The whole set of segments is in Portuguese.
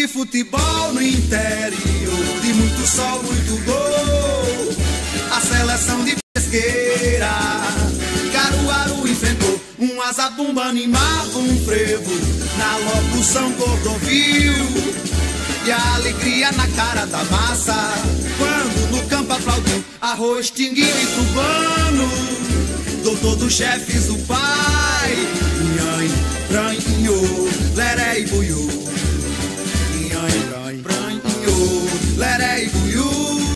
de futebol no interior, de muito sol, muito gol. A seleção de Pesqueira, Caruaru enfrentou um azabumba, animava um frevo na locução Cordovil. E a alegria na cara da massa, quando no campo aplaudiu arroz, tinguinho e cubano. Doutor dos chefes, o pai, nhanhã, pranho, leré e buiú. Nhanhã, pranho, leré e buiú.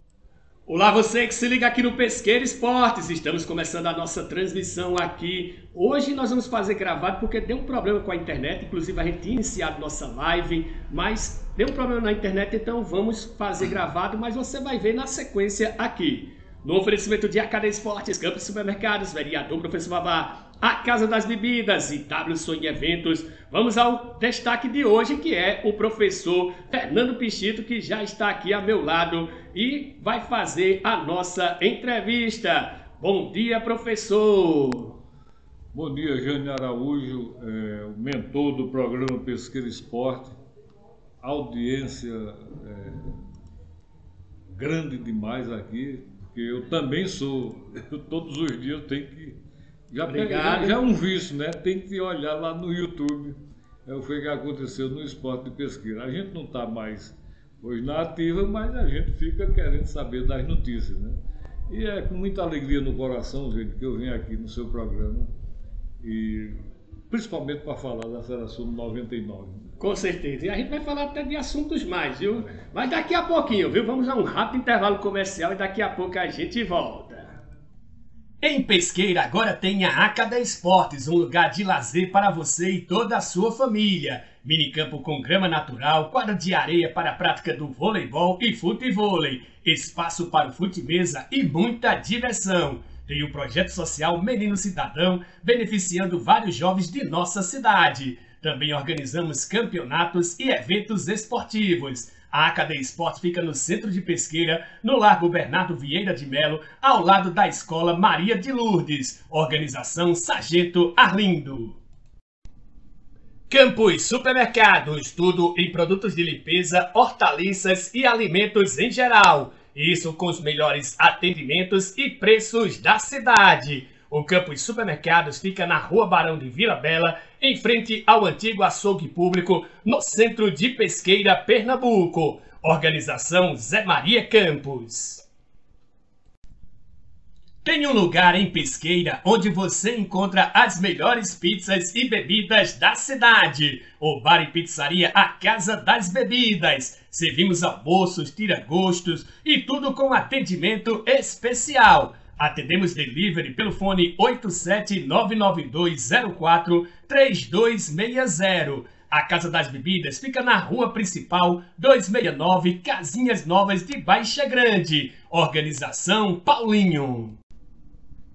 Olá, você que se liga aqui no Pesqueira Esportes. Estamos começando a nossa transmissão aqui. Hoje nós vamos fazer gravado porque deu um problema com a internet. Inclusive a gente tinha iniciado nossa live, mas deu um problema na internet, então vamos fazer gravado, mas você vai ver na sequência aqui. No oferecimento de AKD Esportes, Campos Supermercados, Vereador Professor Vavá, a Casa das Bebidas e W Sonho Eventos. Vamos ao destaque de hoje, que é o professor Fernando Pichito, que já está aqui ao meu lado e vai fazer a nossa entrevista. Bom dia, professor! Bom dia, Jânio Araújo, o mentor do programa Pesqueira Esporte. Audiência grande demais aqui, porque eu também sou, todos os dias eu tenho que, já é um vício, né? Tem que olhar lá no YouTube, o que aconteceu no esporte de Pesqueira. A gente não está mais hoje na ativa, mas a gente fica querendo saber das notícias, né? E é com muita alegria no coração, gente, que eu venho aqui no seu programa, e principalmente para falar da Seleção 99. Com certeza. E a gente vai falar até de assuntos mais, viu? Mas daqui a pouquinho, viu? Vamos a um rápido intervalo comercial e daqui a pouco a gente volta. Em Pesqueira agora tem a AKD Esportes, um lugar de lazer para você e toda a sua família. Minicampo com grama natural, quadra de areia para a prática do voleibol e futevôlei, espaço para o fute-mesa e muita diversão. Tem o projeto social Menino Cidadão, beneficiando vários jovens de nossa cidade. Também organizamos campeonatos e eventos esportivos. A AKD Esporte fica no centro de Pesqueira, no Largo Bernardo Vieira de Melo, ao lado da Escola Maria de Lourdes. Organização Sargento Arlindo. Campos Supermercados, tudo em produtos de limpeza, hortaliças e alimentos em geral. Isso com os melhores atendimentos e preços da cidade. O Campos Supermercados fica na Rua Barão de Vila Bela, em frente ao antigo açougue público, no centro de Pesqueira, Pernambuco. Organização Zé Maria Campos. Tem um lugar em Pesqueira onde você encontra as melhores pizzas e bebidas da cidade. O bar e pizzaria A Casa das Bebidas. Servimos almoços, tira-gostos e tudo com atendimento especial. Atendemos delivery pelo fone 87992043260. A Casa das Bebidas fica na Rua Principal 269, Casinhas Novas de Baixa Grande. Organização Paulinho.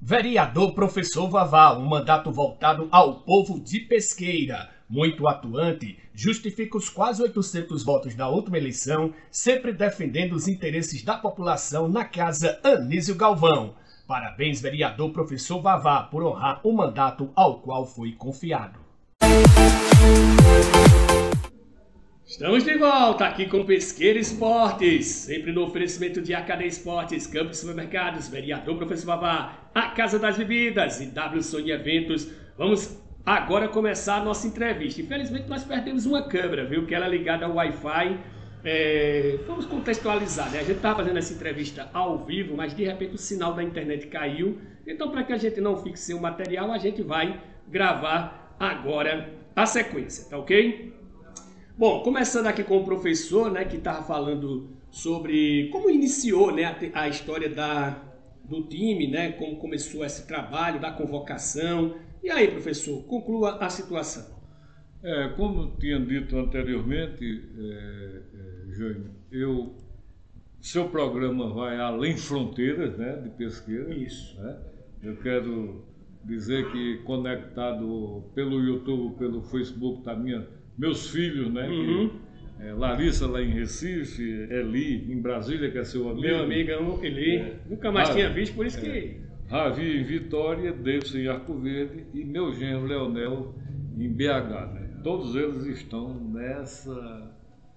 Vereador Professor Vavá, um mandato voltado ao povo de Pesqueira. Muito atuante, justifica os quase 800 votos da última eleição, sempre defendendo os interesses da população na Casa Anísio Galvão. Parabéns, vereador Professor Vavá, por honrar o mandato ao qual foi confiado. Estamos de volta aqui com Pesqueira Esportes, sempre no oferecimento de AKD Esportes, Campos Supermercados, vereador Professor Vavá, a Casa das Bebidas e W Sonho Eventos. Vamos agora começar a nossa entrevista. Infelizmente nós perdemos uma câmera, viu, que ela é ligada ao Wi-Fi. Vamos contextualizar, né? A gente estava fazendo essa entrevista ao vivo, mas de repente o sinal da internet caiu. Então, para que a gente não fique sem o material, a gente vai gravar agora a sequência, tá ok? Bom, começando aqui com o professor, né, que estava falando sobre como iniciou, né, a história do time, né, como começou esse trabalho, da convocação. E aí, professor, conclua a situação. Como eu tinha dito anteriormente, Jânio, seu programa vai além fronteiras, né, de Pesqueira. Isso. Né? Eu quero dizer que conectado pelo YouTube, pelo Facebook, tá meus filhos, né? Uhum. Larissa lá em Recife, Eli em Brasília, que é seu amigo. Meu amigo Eli, nunca mais tinha visto, por isso que... Ravi em Vitória, Davidson em Arco Verde e meu genro Leonel em BH, né? Todos eles estão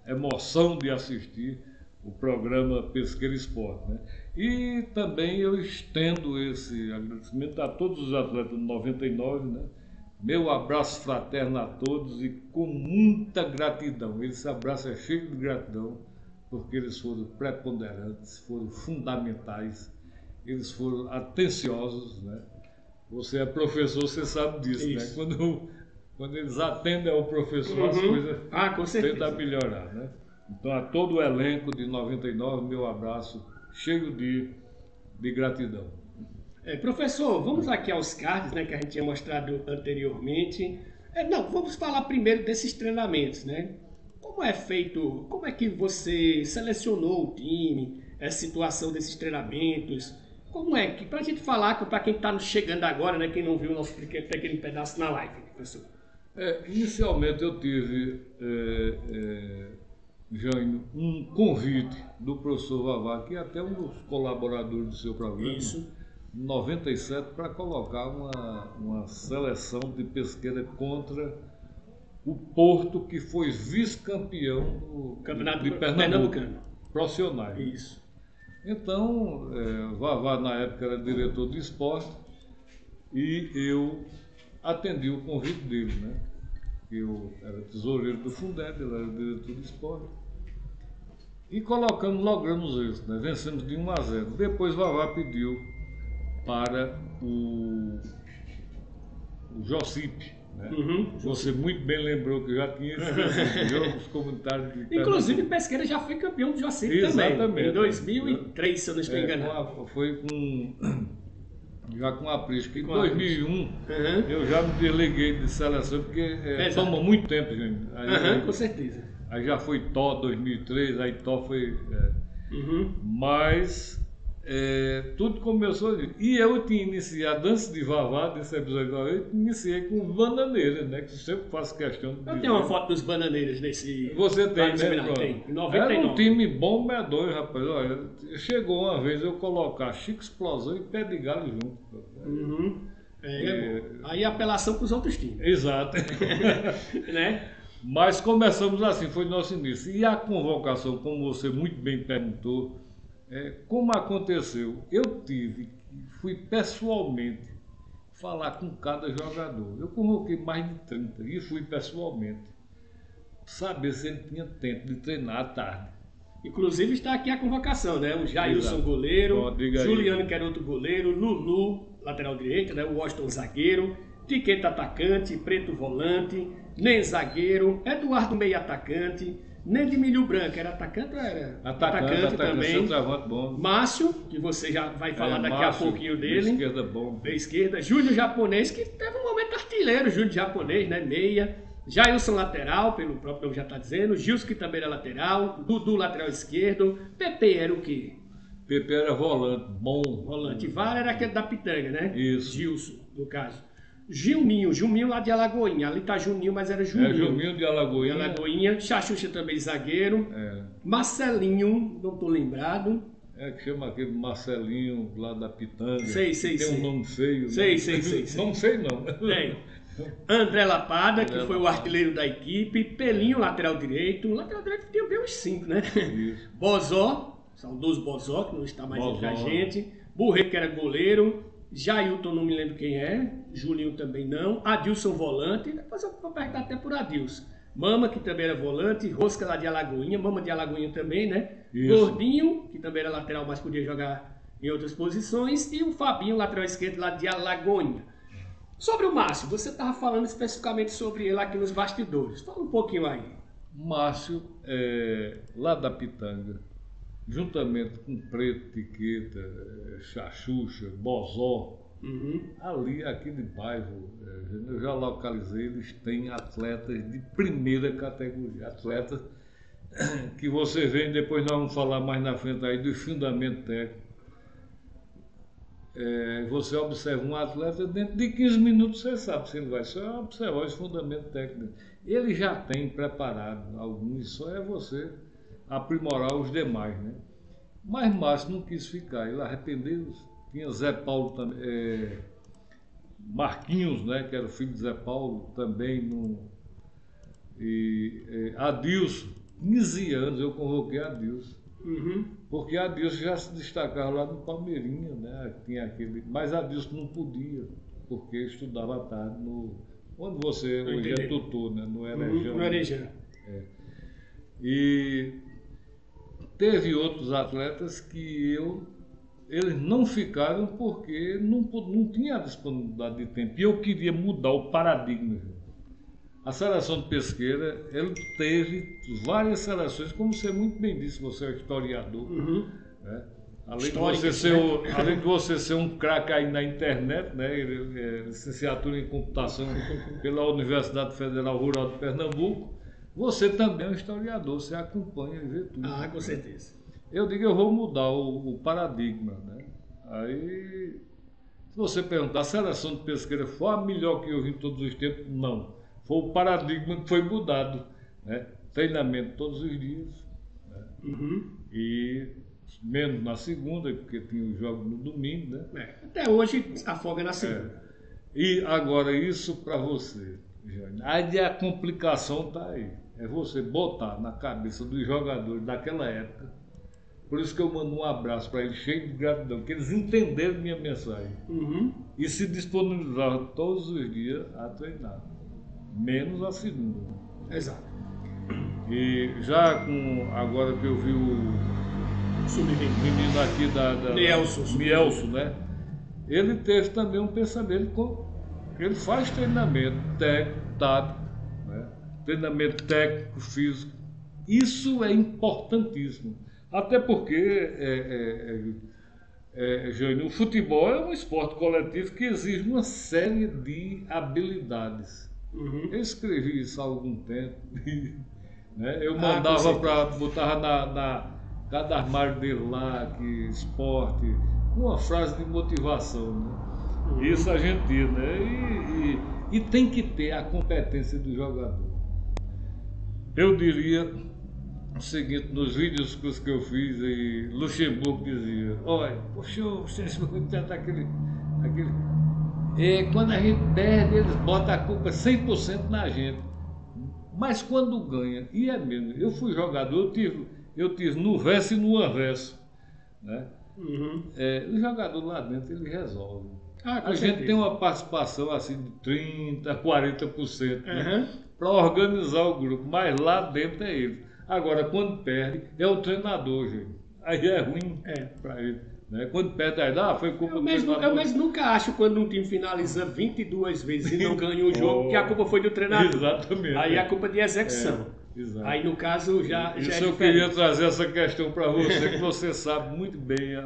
emoção de assistir o programa Pesqueira Esporte, né? E também eu estendo esse agradecimento a todos os atletas do 99, né? Meu abraço fraterno a todos e com muita gratidão. Esse abraço é cheio de gratidão, porque eles foram preponderantes, foram fundamentais, eles foram atenciosos, né? Você é professor, você sabe disso, né? Quando eles atendem ao professor, as coisas tentam melhorar, né? Então, a todo o elenco de 99, meu abraço cheio de gratidão. Professor, vamos aqui aos cards, né, que a gente tinha mostrado anteriormente. Vamos falar primeiro desses treinamentos, né? Como é feito, como é que você selecionou o time, a situação desses treinamentos? Como é que, para a gente falar, para quem está chegando agora, né, quem não viu o nosso pequeno pedaço na live, professor? Inicialmente eu tive, Jânio, um convite do professor Vavá, que é até um dos colaboradores do seu programa, Isso. em 97, para colocar uma seleção de pesqueira contra o Porto, que foi vice-campeão do Campeonato de Pernambucano, profissionais. Isso. Então, Vavá na época era diretor de esporte e eu atendi o convite dele, né? Eu era tesoureiro do Fundeb, ele era diretor de esporte. E logramos isso, né? Vencemos de 1-0. Depois Vavá pediu para o Josipe, né? Você muito bem lembrou que já tinha esses jogos comunitários de Pernambuco. Inclusive, Pesqueira já foi campeão do Josipe também, em 2003, se eu não estou enganado. Foi já com a Prisca. Em 2001, eu já me desliguei de seleção, porque toma muito tempo, gente. Com certeza. Aí já foi Tó 2003, aí Tó foi... Mas tudo começou... E eu tinha iniciado, antes de Vavá, desse episódio, eu iniciei com Bananeiras, né? Que eu sempre faço questão de dizer. Eu tenho uma foto dos Bananeiras nesse... Você tem, né? Tem, em 99. Era um time bom, medonho, rapaz. Olha, chegou uma vez eu colocar Chico Explosão e Pé de Galo junto. Aí a apelação para os outros times. Exato. Né? Mas começamos assim, foi nosso início. E a convocação, como você muito bem perguntou, como aconteceu? Eu fui pessoalmente falar com cada jogador. Eu convoquei mais de 30 e fui pessoalmente saber se ele tinha tempo de treinar à tarde. Inclusive está aqui a convocação, né? O Jailson, goleiro, Juliano, que era outro goleiro, Lulu, lateral direito, né? O Washington, zagueiro, Tiqueta, atacante, Preto, volante, Nem, zagueiro, Eduardo, meio atacante, Nedimilho Branco, era atacante ou era? Atacante também. Bom. Márcio, que você já vai falar daqui a pouquinho dele. Esquerda bom. Da esquerda. Júnior Japonês, que teve um momento artilheiro, Júnior Japonês, né? Meia. Jailson, lateral, pelo próprio nome já está dizendo. Gilson, que também era lateral. Dudu, lateral esquerdo. Pepe era o quê? Pepe era volante, bom. Volante. Vara era aquele da Pitanga, né? Isso. Gilson, no caso. Gilminho lá de Alagoinha. Ali tá Juninho, mas era Juninho. Juninho de Alagoinha. Alagoinha. Chachucha também, zagueiro. Marcelinho, não tô lembrado. Que chama aquele Marcelinho lá da Pitanga. Sei. Tem um nome feio. Sei. Não sei não. Tem. André Lapada, que foi o artilheiro da equipe. Pelinho, lateral direito. Lateral direito tinha bem uns 5, né? Isso. Bozó, saudoso Bozó, que não está mais entre a gente. Burreto, que era goleiro. Jailton, não me lembro quem é. Julinho também não. Adilson, volante. Depois eu vou perguntar até por Adilson. Mama, que também era volante. Rosca, lá de Alagoinha. Mama de Alagoinha também, né? Isso. Gordinho, que também era lateral, mas podia jogar em outras posições. E o Fabinho, lateral esquerdo, lá de Alagoinha. Sobre o Márcio, você estava falando especificamente sobre ele aqui nos bastidores. Fala um pouquinho aí. Márcio, lá da Pitanga, juntamente com Preto, Tiqueta, Chachucha, Bozó, ali, aquele bairro, eu já localizei, eles têm atletas de primeira categoria, atletas que você vê, depois nós vamos falar mais na frente aí do fundamento técnico. Você observa um atleta, dentro de 15 minutos você sabe se ele vai só observar esse fundamento técnico. Ele já tem preparado alguns, só é você aprimorar os demais, né? Mas Márcio não quis ficar, ele arrependeu-se. Tinha Zé Paulo também, Marquinhos, né, que era o filho de Zé Paulo, também e Adilson, 15 anos eu convoquei Adilson. Uhum. Porque Adilson já se destacava lá no Palmeirinha, né? Tinha aquele... Mas Adilson não podia, porque estudava à tarde no... Onde você hoje é tutor, né? No Erejão. No Erejão. E teve outros atletas que eles não ficaram porque não tinha disponibilidade de tempo. E eu queria mudar o paradigma. A seleção de Pesqueira, ele teve várias seleções, como você muito bem disse, você é historiador. Uhum. Né? Além de você ser um craque aí na internet, né? Licenciatura em computação pela Universidade Federal Rural de Pernambuco, você também é um historiador, você acompanha e vê tudo. Ah, com certeza. Eu digo, eu vou mudar o paradigma, né? Aí, se você perguntar, a seleção de Pesqueira foi a melhor que eu vi em todos os tempos? Não. Foi o paradigma que foi mudado, né? Treinamento todos os dias, né? Uhum. E menos na segunda, porque tinha o jogo no domingo, né? Até hoje a folga é na segunda. E agora isso para você, Jânio. Aí a complicação está aí. É você botar na cabeça dos jogadores daquela época. Por isso que eu mando um abraço para eles, cheio de gratidão, que eles entenderam minha mensagem. Uhum. E se disponibilizaram todos os dias a treinar. Menos a segunda. Exato. E já com... Agora que eu vi o menino aqui da Nielson, né? Ele teve também um pensamento, ele faz treinamento técnico, tático, né? Treinamento técnico, físico. Isso é importantíssimo. Até porque, Jânio, o futebol é um esporte coletivo que exige uma série de habilidades. Uhum. Eu escrevi isso há algum tempo. Né? Eu mandava botava na cada armário dele lá, que esporte, uma frase de motivação, né? Uhum. Isso a gente diz, né? E tem que ter a competência do jogador. Eu diria o seguinte, nos vídeos que eu fiz, e Luxemburgo dizia, olha, poxa, você tem aquele... quando a gente perde, eles botam a culpa 100% na gente. Mas quando ganha, e é mesmo, eu fui jogador, eu tive no verso e no avesso, né? Uhum. O jogador lá dentro, ele resolve. A gente tem uma participação assim de 30%, 40%, né? Para organizar o grupo, mas lá dentro é ele. Agora, quando perde, é o treinador, gente. Aí é ruim para ele. Né? Quando perde, aí foi culpa do treinador. Eu mesmo nunca acho quando um time finaliza 22 vezes e não ganha o jogo, que a culpa foi do treinador. Exatamente. Aí é a culpa de execução. Exato. Aí no caso já Isso é eu diferente. queria trazer essa questão para você, que você sabe muito bem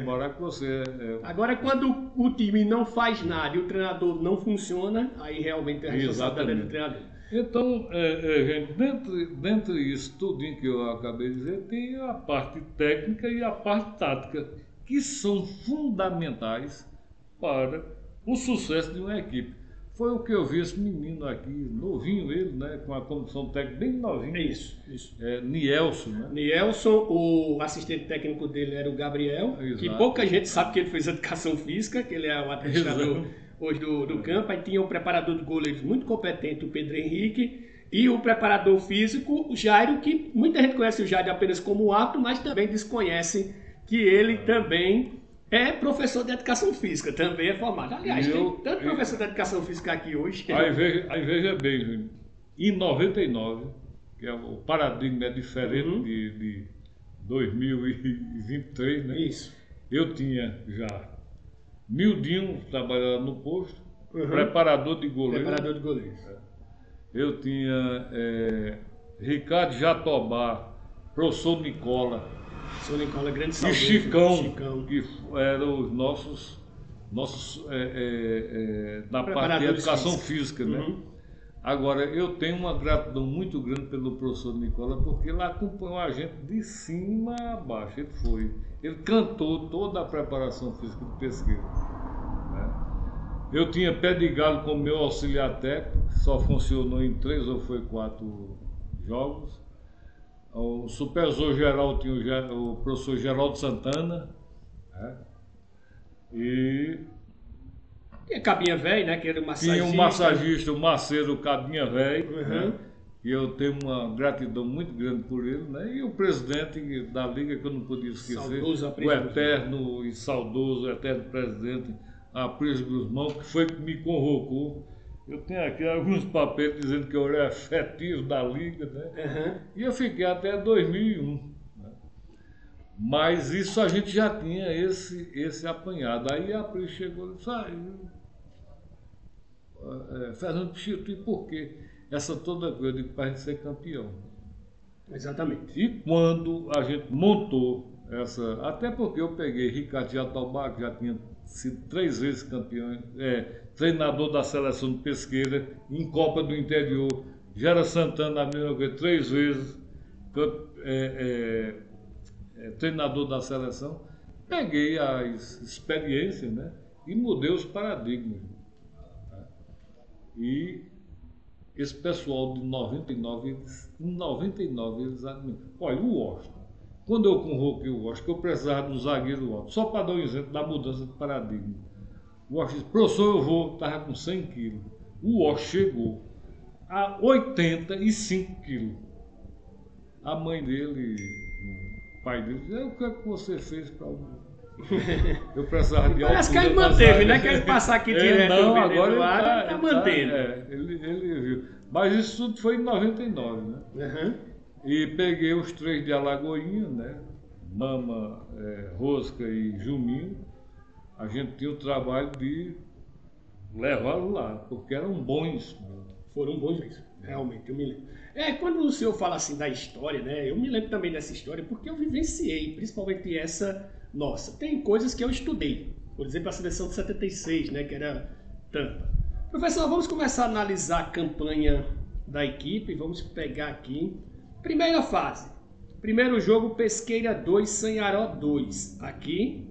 morar que você Agora, quando o time não faz nada e o treinador não funciona, aí realmente é a responsabilidade do treinador. Então, gente, dentro disso tudo que eu acabei de dizer, tem a parte técnica e a parte tática, que são fundamentais para o sucesso de uma equipe. Foi o que eu vi esse menino aqui, novinho ele, né, com a comissão técnica bem novinho. Isso. Nielson, né? Nielson, o assistente técnico dele era o Gabriel, que pouca gente sabe que ele fez educação física, que ele é o administrador hoje do campo. Aí tinha o preparador de goleiros muito competente, o Pedro Henrique, e o preparador físico, o Jairo, que muita gente conhece o Jairo apenas como árbitro, mas também desconhece que ele também é professor de educação física, também é formado. Aliás, tem tanto professor de educação física aqui hoje. Aí veja bem, Júnior, em 99, que o paradigma é diferente de 2023, né? Isso. Eu tinha já Mildinho trabalhando no posto, preparador de goleiros. Eu tinha Ricardo Jatobá, professor Nicola. Professor Nicola, grande E saúde. Chicão, que eram os nossos da parte de educação física, né? Agora, eu tenho uma gratidão muito grande pelo professor Nicola, porque ele acompanhou a gente de cima a baixo. Ele cantou toda a preparação física do Pesqueira, né? Eu tinha Pé de Galo como meu auxiliar técnico, só funcionou em 3 ou 4 jogos. O supervisor geral tinha o professor Geraldo Santana, né? E tinha Cabinha Velho, né? Que era o massagista. Tinha um massagista, o Macedo Cabinha Velho, né? e eu tenho uma gratidão muito grande por ele, né? E o presidente da Liga, que eu não podia esquecer, o eterno e saudoso, eterno presidente, Aprício Guzmão, que foi que me convocou. Eu tenho aqui alguns papéis dizendo que eu era efetivo da Liga, né? E eu fiquei até 2001. Né? Mas isso a gente já tinha esse apanhado. Aí a Aprício chegou e disse, Fernando Pichito, e por quê? Essa toda coisa para a gente ser campeão. Exatamente. E quando a gente montou essa... Até porque eu peguei Ricardo Jatobá, que já tinha sido 3 vezes campeão, treinador da seleção de Pesqueira, em Copa do Interior. Gera Santana, a mesma coisa, 3 vezes treinador da seleção. Peguei as experiências, né? E mudei os paradigmas. E esse pessoal de 99, eles admiram. Olha, o Washington. Quando eu convoquei o Washington, eu precisava do zagueiro alto. Só para dar um exemplo da mudança de paradigma. O Washington disse, professor, estava com 100 quilos. O Washington chegou a 85 quilos. A mãe dele, o pai dele, disse, o que é que você fez para o... Eu precisava de altura. Parece que ele manteve, né? Que ele passar aqui direto. Não, agora ele está mantendo. Ele viu. Mas isso tudo foi em 99, né? E peguei os 3 de Alagoinha, né? Mama, Rosca e Juminho. A gente tinha o trabalho de levá-los lá, porque eram bons. Foram bons mesmo, realmente, eu me lembro. Quando o senhor fala assim da história, né? Eu me lembro também dessa história, porque eu vivenciei, principalmente essa nossa. Tem coisas que eu estudei, por exemplo, a seleção de 76, né? Que era Tampa. Professor, vamos começar a analisar a campanha da equipe, vamos pegar aqui. Primeira fase. Primeiro jogo, Pesqueira 2, Sanharó 2. Aqui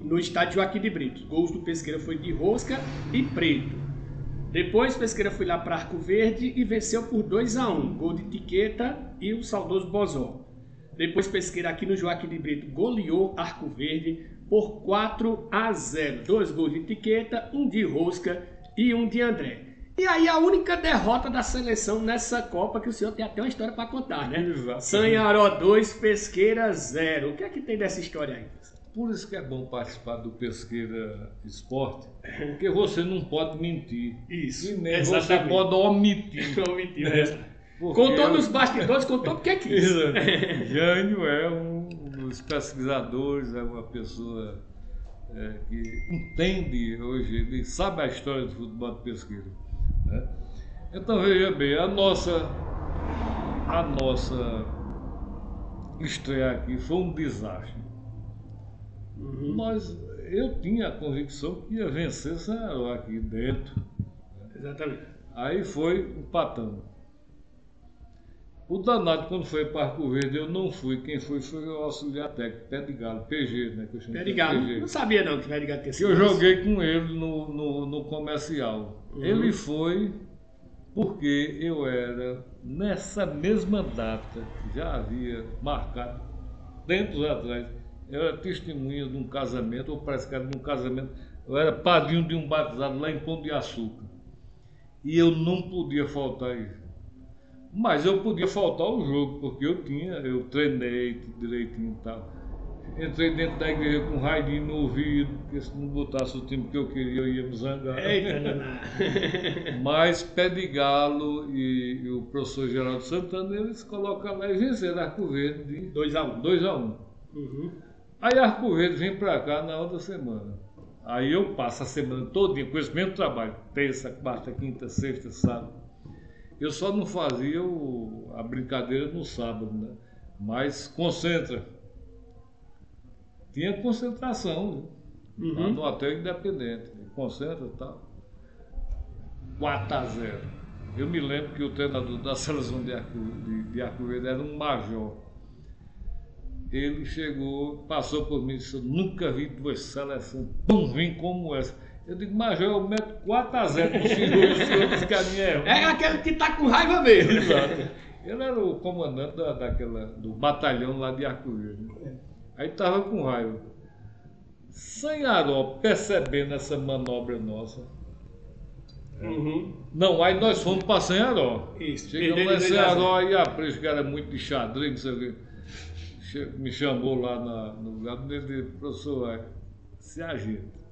no estádio Joaquim de Brito. Gols do Pesqueira foi de Rosca e Preto. Depois Pesqueira foi lá para Arco Verde e venceu por 2-1. Gol de Tiqueta e o saudoso Bozó. Depois Pesqueira aqui no Joaquim de Brito goleou Arco Verde por 4-0. 2 gols de Tiqueta, 1 de Rosca e 1 de André. E aí a única derrota da seleção nessa Copa, que o senhor tem até uma história para contar, né? Exato. Sanharó 2, Pesqueira 0. O que é que tem dessa história aí? Por isso que é bom participar do Pesqueira Esporte, porque você não pode mentir. Isso, e nem você pode omitir. Omitir, né? Contou nos bastidores, contou porque quis. Jânio é um dos pesquisadores, é uma pessoa que entende hoje, ele sabe a história do futebol de Pesqueira. Né? Então veja bem, a nossa estreia aqui foi um desastre. Eu tinha a convicção que ia vencer Sanharó aqui dentro. Exatamente. Aí foi empatando. O danado, quando foi para Arco Verde, eu não fui. Quem foi o auxiliar técnico, Pé de Galo, PG, né? Que eu chamo Pé de Galo. PG. Não sabia não que Pé de Galo tinha sido. Eu joguei com ele no comercial. Ele foi porque eu era, nessa mesma data, já havia marcado, tempos atrás, eu era testemunha de um casamento, ou parece que era de um casamento, eu era padrinho de um batizado lá em Pão de Açúcar. E eu não podia faltar isso. Mas eu podia faltar o jogo, porque eu treinei direitinho e tal. Entrei dentro da igreja com um raidinho no ouvido, porque se não botasse o time que eu queria, eu ia me zangar. Eita, Mas Pé de Galo e o professor Geraldo Santana, eles colocam lá e venceram Arco Verde de 2-1. Aí Arco Verde vem pra cá na outra semana. Aí eu passo a semana todinha com esse mesmo trabalho. Terça, quarta, quinta, sexta, sábado. Eu só não fazia a brincadeira no sábado, né? Mas concentra. Tinha concentração, lá no Hotel Independente. Concentra e tal. 4-0. Eu me lembro que o treinador da seleção de Arco Verde era um major. Ele chegou, passou por mim e disse, eu nunca vi 2 seleções tão ruins como essa. Eu digo, major, eu meto 4-0 no senhor disse que a minha é ruim. É aquele que tá com raiva mesmo. Exato. Ele era o comandante do batalhão lá de Arco Verde. Aí estava com raiva. Sanharó, percebendo essa manobra nossa, Não, aí nós fomos para Sanharó. Isso. Chegamos lá em Sanharó e a Preço, que era muito de xadrez, não sei o quê, me chamou lá no lugar dele, professor, se ajeita.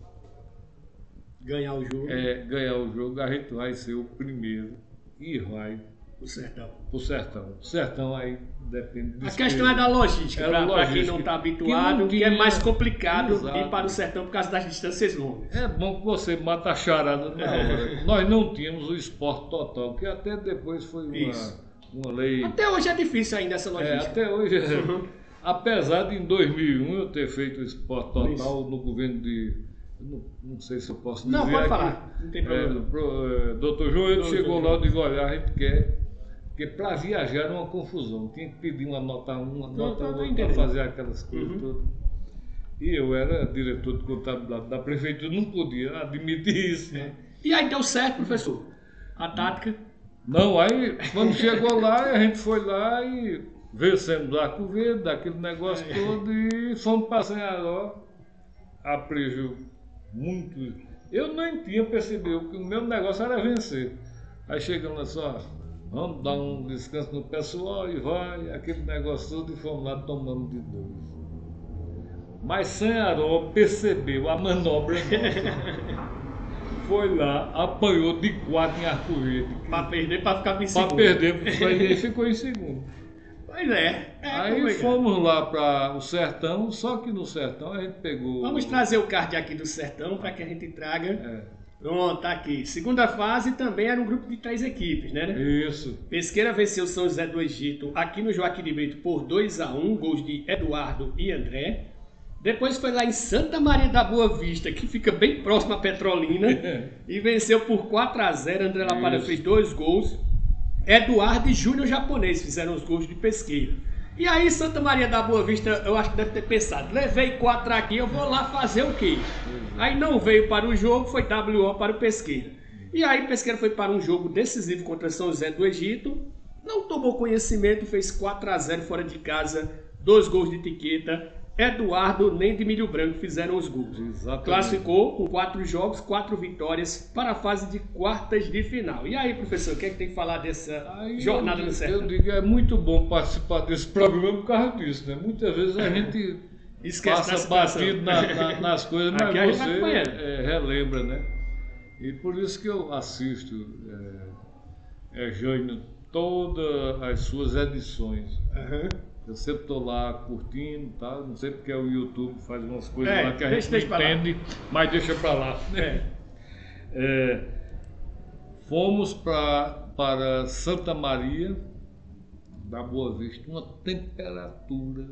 Ganhar o jogo. Ganhar o jogo, a gente vai ser o primeiro e vai pro sertão. O sertão aí depende disso. A questão é da logística, para quem não está habituado, que é mais complicado ir para o sertão por causa das distâncias longas. É bom que você mata a charada na hora. Nós não tínhamos o esporte total, que até depois foi uma lei. Até hoje é difícil ainda essa logística. Até hoje apesar de em 2001 eu ter feito o esporte total no governo de... Não sei se eu posso dizer. Não, pode aqui, falar, não tem problema. Doutor João, ele chegou lá e disse, olha, a gente quer, porque para viajar era uma confusão, tinha que pedir uma nota 1, uma nota 2 para fazer aquelas coisas todas. E eu era diretor de contabilidade da prefeitura, não podia admitir isso, né? E aí deu certo, professor? A tática? Não, aí quando chegou lá, a gente foi lá e vencemos Arco Verde, daquele negócio todo, e fomos para Sanharó, a prejuízo. Muito. Eu nem tinha percebido que o meu negócio era vencer. Aí chegamos lá só, vamos dar um descanso no pessoal e vai, aquele negócio todo, e fomos lá tomando de 2. Mas Sanharó percebeu a manobra nossa. Foi lá, apanhou de 4 em Arco Verde. Para perder, para ficar em segundo. Para perder, porque ele ficou em segundo. Pois é. Aí fomos lá para o sertão, só que no sertão a gente pegou... Vamos trazer o card aqui do sertão para que a gente traga. Pronto, tá aqui. Segunda fase também era um grupo de 3 equipes, né? Isso. Pesqueira venceu São José do Egito aqui no Joaquim de Brito por 2-1, gols de Eduardo e André. Depois foi lá em Santa Maria da Boa Vista, que fica bem próximo a Petrolina, e venceu por 4-0. André Lapada fez 2 gols. Eduardo e Júnior Japonês fizeram os gols de Pesqueira. E aí Santa Maria da Boa Vista, eu acho que deve ter pensado, levei 4 aqui, eu vou lá fazer o quê? Aí não veio para o jogo, foi WO para o Pesqueira. E aí Pesqueira foi para um jogo decisivo contra São José do Egito, não tomou conhecimento, fez 4-0 fora de casa, 2 gols de etiqueta. Eduardo nem de Milho Branco fizeram os gols. Exatamente. Classificou com 4 jogos, 4 vitórias para a fase de quartas de final. E aí, professor, o que é que tem que falar dessa jornada no sertão? Eu digo, é muito bom participar desse programa por causa disso, né? Muitas vezes a gente passa batido nas coisas, mas você relembra, né? E por isso que eu assisto, Jânio, todas as suas edições. Eu sempre estou lá curtindo, tá? Não sei porque o YouTube faz umas coisas lá que a gente não entende, mas deixa para lá. Fomos para Santa Maria da Boa Vista, uma temperatura...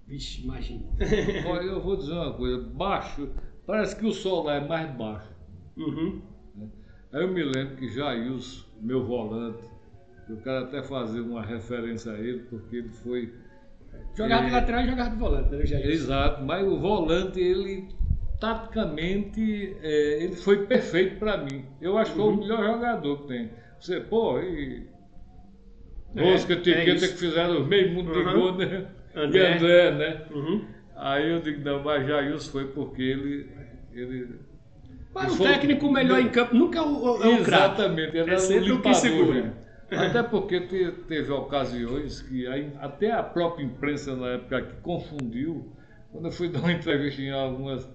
Vixe, imagina. Olha, eu vou dizer uma coisa, baixo, parece que o sol lá é mais baixo. Aí eu me lembro que Jailson, meu volante, eu quero até fazer uma referência a ele, porque ele foi... Jogava de lateral e jogava de volante, né, Jailson? Exato, mas o volante, ele, taticamente, ele foi perfeito para mim. Eu acho que foi o melhor jogador que tem. Você, Rosca, Etiqueta, que fizeram meio mundo de gol, né? E André, né? Aí eu digo, não, mas Jailson foi porque ele Para o técnico, o melhor em campo nunca é o craque. Exatamente, ele era o limpador. Até porque teve ocasiões que até a própria imprensa na época que confundiu, quando eu fui dar uma entrevista em algumas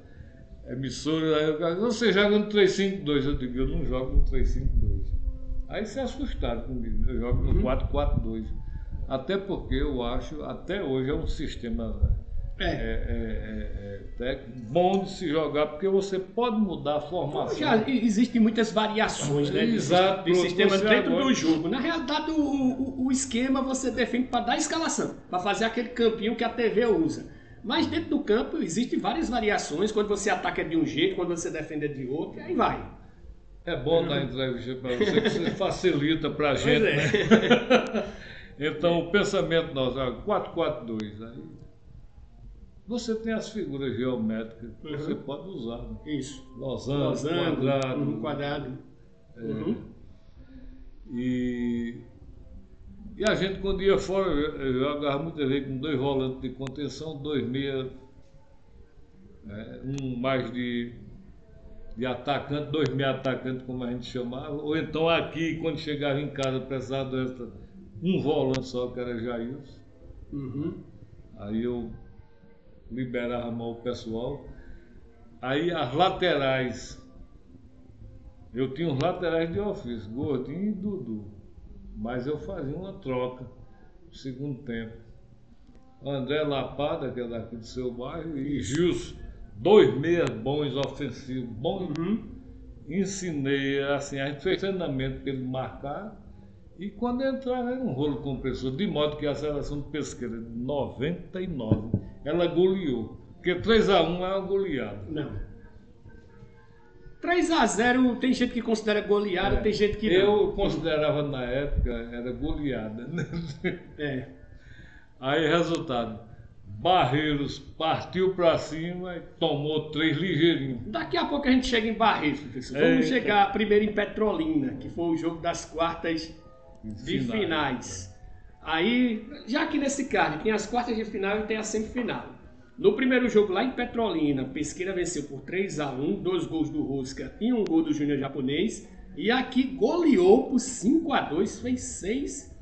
emissoras, aí o cara disse, você joga no 3-5-2, eu digo, eu não jogo no 3-5-2. Aí se assustaram comigo, eu jogo no 4-4-2. Até porque eu acho, até hoje é um sistema bom de se jogar, porque você pode mudar a formação. Já existem muitas variações, né? Exato, de sistemas dentro do jogo. Na realidade, o esquema você define para dar escalação, para fazer aquele campinho que a TV usa. Mas dentro do campo existem várias variações, quando você ataca de um jeito, quando você defende de outro, e aí vai. É bom dar entrevista para você, que você facilita para a gente, né? Então, o pensamento nosso, 4-4-2, aí você tem as figuras geométricas que você pode usar. Né? Isso. Losango, quadrado. E a gente, quando ia fora, eu jogava muitas vezes com 2 volantes de contenção, 2 meias, um mais de de atacante, 2 meia atacantes, como a gente chamava, ou então aqui, quando chegava em casa, precisava um volante só, que era Jailson. Aí eu liberava mal o pessoal. Aí as laterais, eu tinha os laterais de ofício, Gordinho e Dudu, mas eu fazia uma troca no segundo tempo. André Lapada, que é daqui do seu bairro, e Gilson, 2 meias bons ofensivos, bons. Ensinei, assim, a gente fez treinamento para ele marcar, e quando entrava era um rolo compressor, de modo que a seleção de Pesqueira de 99, ela goleou, porque 3-1 é uma goleada. Não. 3-0 tem gente que considera goleada, tem gente que não. Eu considerava na época, era goleada. Aí, resultado, Barreiros partiu para cima e tomou 3 ligeirinho. Daqui a pouco a gente chega em Barreiros, professor. Vamos chegar primeiro em Petrolina, que foi o jogo das quartas de finais. Aí, já que nesse card tem as quartas de final e tem a semifinal. No primeiro jogo lá em Petrolina, Pesqueira venceu por 3-1, 2 gols do Rosca e 1 gol do Júnior Japonês. E aqui goleou por 5-2,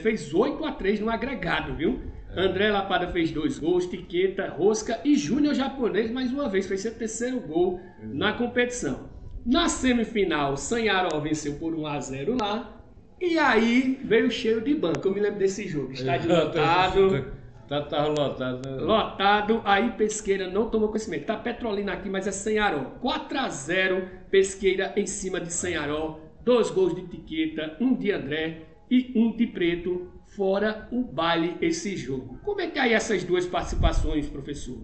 fez 8-3 no agregado, viu? André Lapada fez 2 gols, Tiqueta, Rosca e Júnior Japonês mais uma vez, fez seu terceiro gol na competição. Na semifinal, Sanharó venceu por 1-0 lá. E aí veio o cheiro de banco, eu me lembro desse jogo. Estádio lotado. Tava lotado, né? Lotado, aí Pesqueira não tomou conhecimento. Tá Petrolina aqui, mas é Sanharó. 4-0, Pesqueira em cima de Sanharó. 2 gols de Tiqueta, 1 de André e 1 de Preto. Fora o baile esse jogo. Como é que é aí essas 2 participações, professor?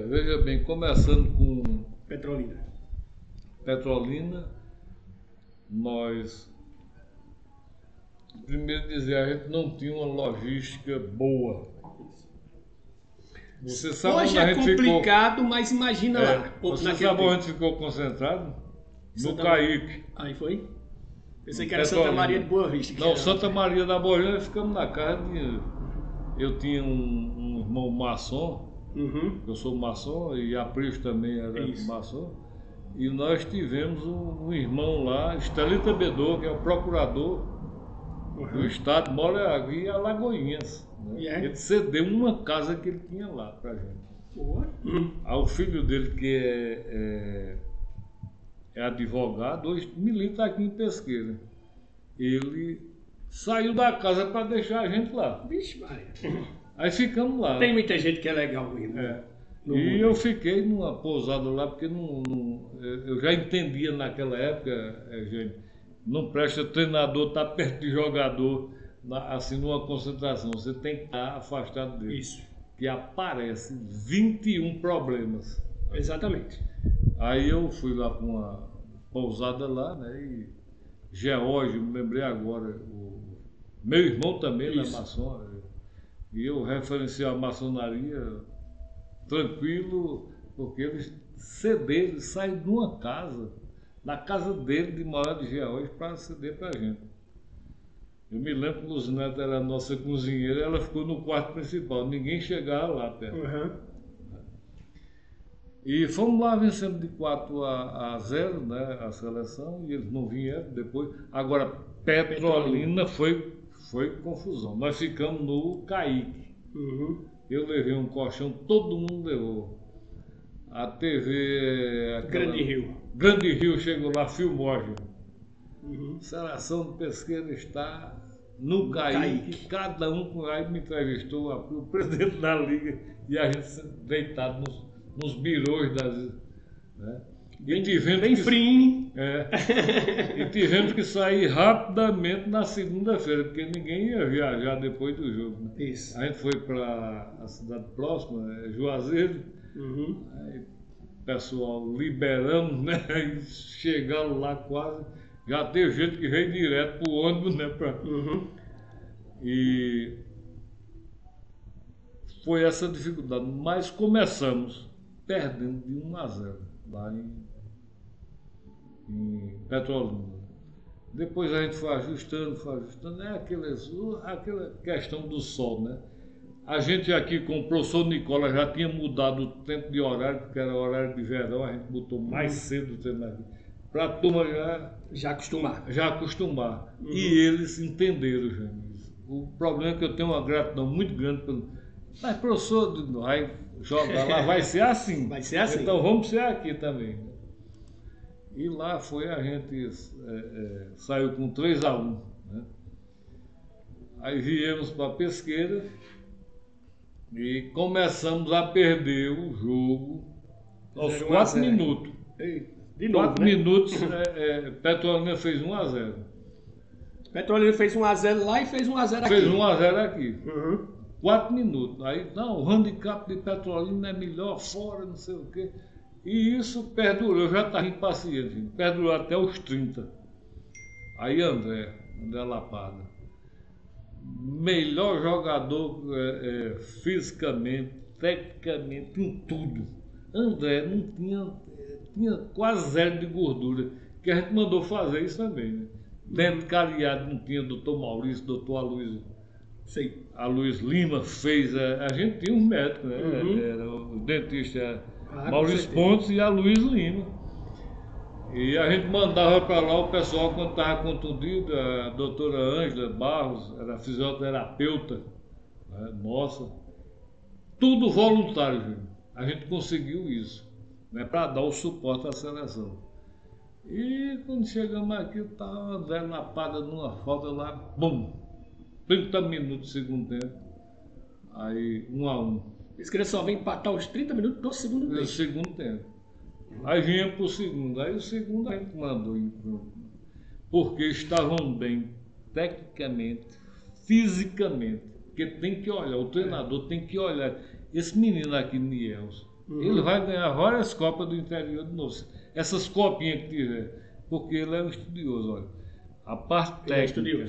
Veja bem, começando com Petrolina, nós, primeiro dizer, a gente não tinha uma logística boa. Você sabe hoje é complicado, mas imagina lá. Você sabe onde a gente ficou concentrado? No Caíque. Aí foi? Pensei que era Santa Maria de Boa Vista. Não, Santa Maria da Boa Vista, ficamos na casa de... Eu tinha um irmão maçom, eu sou maçom, e a Pris também era maçom. E nós tivemos um irmão lá, Estelita Bedor, que é o procurador do estado, mora aqui em Alagoinhas. Né? Ele cedeu uma casa que ele tinha lá pra gente. Aí o filho dele, que é advogado, hoje milita aqui em Pesqueira. Ele saiu da casa para deixar a gente lá. Vixe, Maria. Aí ficamos lá. Tem muita gente que é legal mesmo. E eu fiquei numa pousada lá, porque eu já entendia naquela época, gente, não presta treinador estar perto de jogador, assim, numa concentração. Você tem que estar afastado dele. Isso. Que aparece 21 problemas. Exatamente. Aí eu fui lá para uma pousada lá, né? E Geórgio, me lembrei agora, o meu irmão também na maçom, e eu referenciei a maçonaria tranquilo, porque eles cederam, saíram de uma casa, da casa dele, de Moral de Geórgio, para ceder para a gente. Eu me lembro que Luzinete era a nossa cozinheira, ela ficou no quarto principal, ninguém chegava lá perto. E fomos lá vencendo de 4-0, né, a seleção, e eles não vieram depois. Agora, Petrolina foi confusão. Nós ficamos no Caíque. Eu levei um colchão, todo mundo levou. A TV... Grande Rio chegou lá, filmou a gente. Seleção de Pesqueira está no Caíque. Cada um aí me entrevistou, o presidente da liga, e a gente deitado nos birôs das... Né? E tivemos que sair rapidamente na segunda-feira, porque ninguém ia viajar depois do jogo. Né? Isso. A gente foi para a cidade próxima, Juazeiro, aí o pessoal liberamos, né? E chegaram lá quase, já teve gente que veio direto para o ônibus, né? E foi essa dificuldade, mas começamos perdendo de 1-0 lá em Petrolina. Depois a gente foi ajustando, aquela questão do sol, né? A gente aqui com o professor Nicola já tinha mudado o tempo de horário, porque era horário de verão, a gente botou mais cedo o treino aqui. Para a turma já acostumar. E eles entenderam, gente. O problema é que eu tenho uma gratidão muito grande pelo. Mas, professor, vai jogar lá, vai ser assim. Vai ser assim. Então vamos ser aqui também. E lá foi, a gente saiu com 3-1. Né? Aí viemos para Pesqueira e começamos a perder o jogo aos 4 minutos. De novo, 4 minutos, Petrolina fez 1-0. Petrolina fez 1-0 lá e fez 1-0 aqui. Fez 1-0 aqui. 4 minutos. Aí, não, o handicap de Petrolina é melhor fora, não sei o quê. E isso perdurou, eu já estava impaciente, perdurou até os 30. Aí André Lapada, melhor jogador fisicamente, tecnicamente, em tudo. André não tinha quase 0 de gordura, que a gente mandou fazer isso também, né? Dentro de cariado não tinha doutor Maurício, doutor Aloysio. Sei. Aloysio Lima fez, a gente tinha uns médicos, né? Era o dentista Maurício Pontes e Aloysio Lima. E a gente mandava para lá o pessoal quando estava contundido, a doutora Ângela Barros, era fisioterapeuta, né? Nossa. Tudo voluntário, gente. A gente conseguiu isso, né? Para dar o suporte à seleção. E quando chegamos aqui, estava o André Lapada numa falta lá, bum! 30 minutos do segundo tempo. Aí 1-1. Pesqueira só vem empatar os 30 minutos do segundo tempo. No segundo tempo. Aí vinha para o segundo. Aí o segundo a gente mandou. Porque estavam bem tecnicamente, fisicamente. Porque tem que olhar, o treinador tem que olhar. Esse menino aqui, Nielson, ele vai ganhar várias Copas do interior de novo. Essas copinhas que tiver. Porque ele é um estudioso, olha. A parte técnica,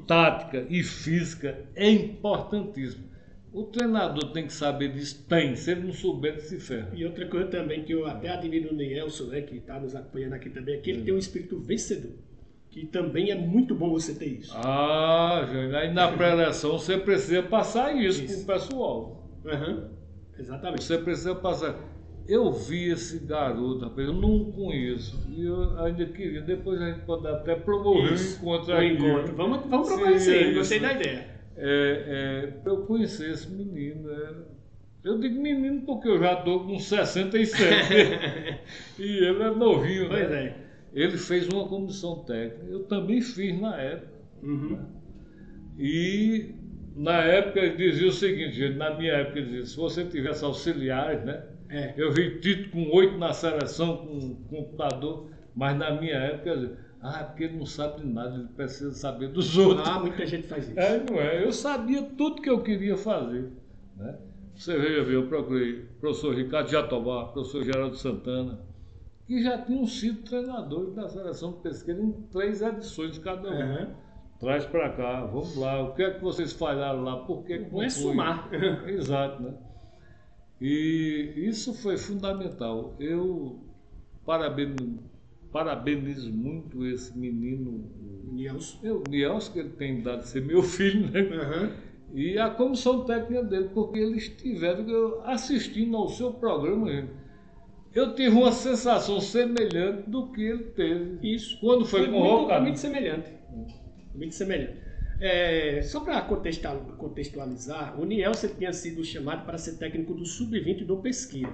tática e física é importantíssima. O treinador tem que saber disso? Tem. Se ele não souber, ele se ferra. E outra coisa também que eu até admiro no Nielson, né, que está nos acompanhando aqui também, é que ele tem um espírito vencedor. Que também é muito bom você ter isso. Ah, gente, aí na pré-eleção você precisa passar isso para o pessoal. Exatamente. Você precisa passar. Eu vi esse garoto, rapaz, eu não conheço. E eu ainda queria, depois a gente pode até promover um encontro aí. Vamos promover isso aí, gostei da ideia. Eu conheci esse menino. Eu digo menino porque eu já estou com 67. E ele é novinho, pois né? É. Ele fez uma comissão técnica. Eu também fiz na época. Né? E na época ele dizia o seguinte, gente, na minha época ele dizia, se você tivesse auxiliares, né? Eu vi Tito com 8 na seleção, com computador, mas na minha época ele dizia, porque ele não sabe de nada, ele precisa saber dos outros. Muita gente faz isso. Não é? Eu sabia tudo que eu queria fazer. Né? Você veja, eu procurei professor Ricardo Jatobá, professor Geraldo Santana, que já tinham sido treinadores da seleção de Pesqueira em 3 edições cada um. Traz para cá, vamos lá, o que é que vocês falharam lá, por que não foi? Somar. Exato, né? E isso foi fundamental. Eu parabenizo muito esse menino, Nielson, que ele tem dado de ser meu filho, né? E a comissão técnica dele, porque eles estiveram assistindo ao seu programa, gente. Eu tive uma sensação semelhante do que ele teve. Isso. Quando foi convocado. Muito semelhante. Muito semelhante. Só para contextualizar, o Nielson tinha sido chamado para ser técnico do Sub-20 do Pesqueira,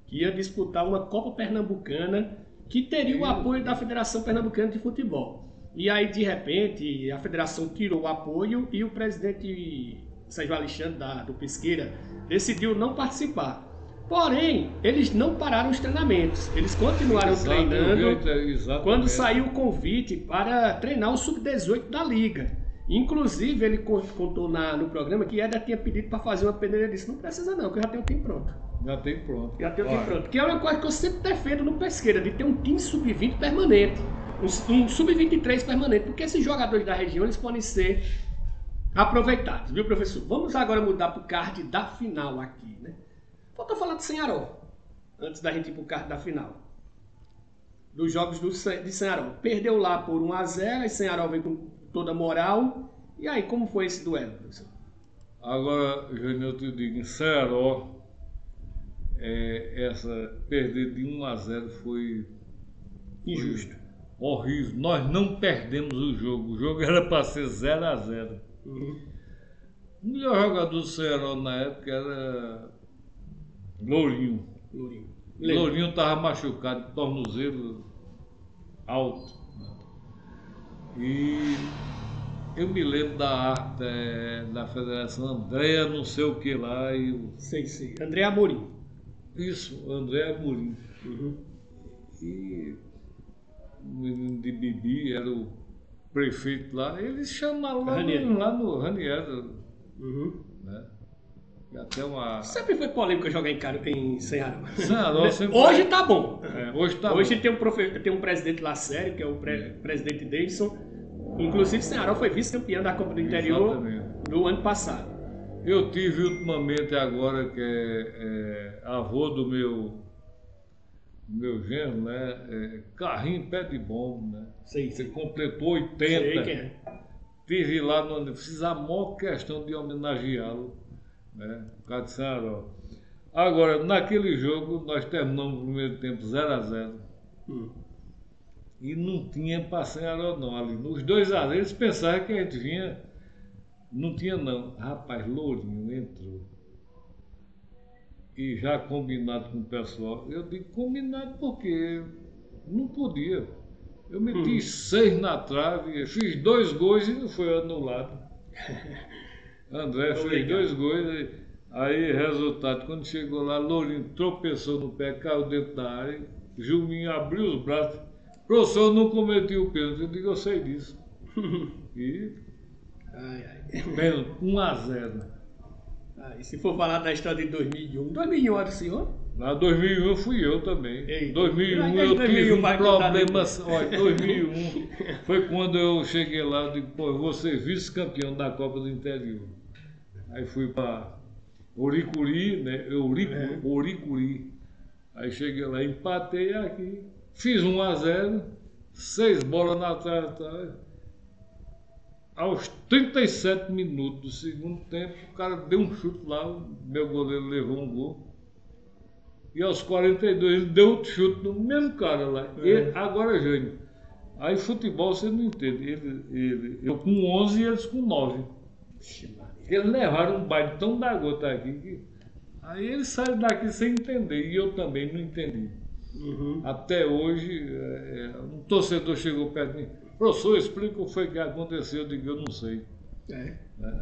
que ia disputar uma Copa Pernambucana que teria o apoio da Federação Pernambucana de Futebol. E aí, de repente, a federação tirou o apoio e o presidente Sérgio Alexandre do Pesqueira decidiu não participar. Porém, eles não pararam os treinamentos, eles continuaram treinando quando saiu o convite para treinar o Sub-18 da Liga. Inclusive, ele contou no programa que Éder tinha pedido para fazer uma peneira. Ele disse, não precisa não, que eu já tenho o time pronto. Já tem pronto. Que é uma coisa que eu sempre defendo no Pesqueira, de ter um time Sub-20 permanente, um Sub-23 permanente, porque esses jogadores da região eles podem ser aproveitados, viu, professor? Vamos agora mudar para o card da final aqui, né? Falta falar de Senharol, antes da gente ir para o card da final. Dos jogos de Senharol. Perdeu lá por 1-0, e Senharol vem com toda a moral. E aí, como foi esse duelo, professor? Agora, Jânio, eu te digo, em Ceará, perder de 1-0 foi Injusto. horrível. Nós não perdemos o jogo era para ser 0-0. Uhum. O melhor jogador do Ceará na época era Lourinho. Lourinho estava machucado, tornozelo alto. E eu me lembro da arte da Federação, André não sei o que lá. Sei. André Amorim. Isso, André Amorim. Uhum. E o menino de Bibi era o prefeito lá. Eles chamaram lá no Ranieri. Uhum. Né? E até uma... Sempre foi polêmico jogar em Ceará. Hoje tá bom. Hoje Tem um presidente lá sério, que é o presidente Davidson. Inclusive, Ceará foi vice-campeão da Copa do Interior no ano passado. Eu tive ultimamente agora, que é avô do meu genro, né? Carrinho Pé de Bombo, né? Você completou 80. Sei quem é. Tive lá, fiz a maior questão de homenageá-lo, né? Por causa de Ceará. Agora, naquele jogo, nós terminamos o primeiro tempo 0-0. E não tinha para Ceará não ali. Nos 2-0 eles pensavam que a gente vinha. Não tinha não. Rapaz, Lourinho entrou. E já combinado com o pessoal. Eu digo combinado porque não podia. Eu meti 6 na trave, fiz 2 gols e não foi anulado. André fez 2 gols. Aí, resultado, quando chegou lá, Lourinho tropeçou no pé, caiu dentro da área. Julinho abriu os braços. Professor, não cometi o pênalti. Eu digo, eu sei disso. E... pênalti, 1-0. E se for falar da história de 2001... 2001 era o senhor? Na 2001 fui eu também. Em 2001 eu tive um problema... Olha, 2001 foi quando eu cheguei lá e digo, pô, eu vou ser vice-campeão da Copa do Interior. Aí fui para Oricuri, né? Oricuri. Aí cheguei lá, empatei aqui. Fiz 1-0, 6 bolas na trave. Aos 37 minutos do segundo tempo, o cara deu um chute lá, o meu goleiro levou um gol. E aos 42 ele deu outro chute no mesmo cara lá. Agora, Jânio, aí futebol você não entende. Eu com 11 e eles com 9. Eles levaram um baile tão da gota aqui que... Aí eles saíram daqui sem entender, e eu também não entendi. Até hoje, um torcedor chegou perto de mim, professor, explica o que foi que aconteceu, eu digo, eu não sei.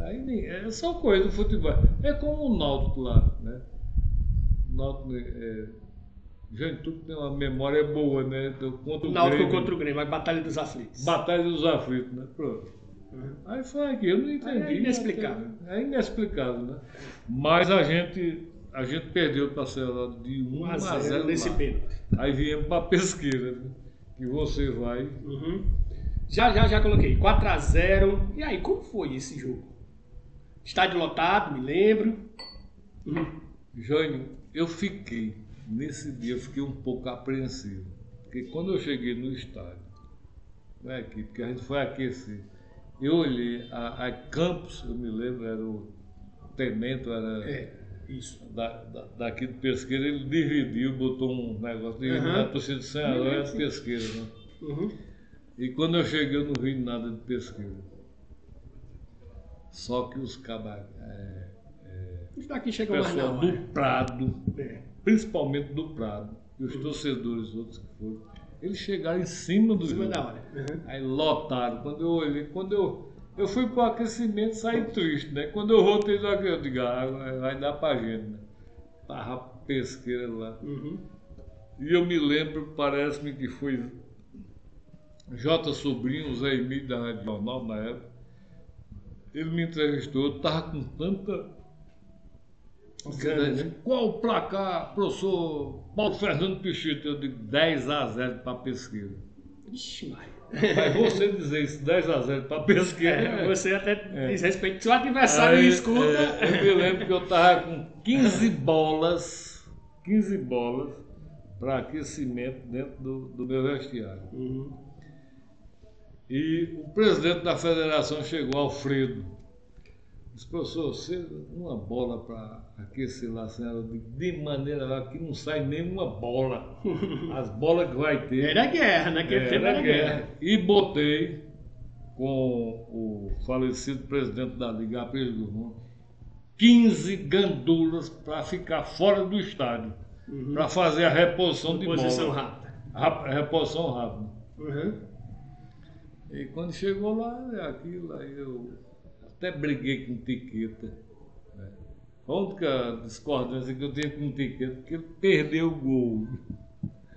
Aí é só coisa do futebol. É como o Náutico lá, né? O Náutico, gente, tudo tem uma memória boa, né? Contra o Náutico contra o Grêmio, a Batalha dos Aflitos. Batalha dos Aflitos, né? Pronto. Aí foi aqui, eu não entendi. É inexplicável. É inexplicável, né? Mas a gente perdeu para a Ceará de 1-0 nesse pênalti. Aí viemos para a Pesqueira, né? Que você vai. Já coloquei 4-0. E aí, como foi esse jogo? Estádio lotado, me lembro. Jânio, nesse dia eu fiquei um pouco apreensivo. Porque quando eu cheguei no estádio, né, porque a gente foi aquecer, eu olhei a Campos, eu me lembro, era o tenente, isso. Daqui de Pesqueira, ele dividiu, botou um negócio, dividiu na torcida de Ceará e de Pesqueira, né? E quando eu cheguei, eu não vi nada de Pesqueira. Só que os cabarés, daqui chegam mais pessoal do Prado, principalmente do Prado, e os torcedores outros que foram, eles chegaram em cima do jogo. Aí lotaram. Quando eu olhei, eu fui para o aquecimento e saí triste, né? Quando eu voltei daqui, eu digo, vai dar pra gente, né? Tava Pesqueira lá. E eu me lembro, parece-me que foi J. Sobrinho, Zé Emílio da Rádio Jornal na época. Ele me entrevistou, eu tava com tanta... Qual o placar, professor Paulo Fernando Pichito? Eu digo 10-0 para Pesqueira. Ixi, Maria. Mas você dizer isso, 10-0 para Pesqueira. Você até diz respeito. Se o adversário escuta. Eu me lembro que eu estava com 15 bolas para aquecimento dentro do meu vestiário. E o presidente da federação chegou, Alfredo. Disse, professor, você uma bola para aquecer lá, senhora, de maneira que não sai nenhuma bola. As bolas que vai ter. Era guerra, naquele tempo era guerra. E botei com o falecido presidente da Liga, Apres Guzmão, 15 gandulas para ficar fora do estádio, para fazer a reposição de bola. Reposição rápida. Reposição rápida. E quando chegou lá, aquilo, aí eu até briguei com Tiqueta. Né? A única discordância que eu tenho com Tiqueta é que ele perdeu o gol.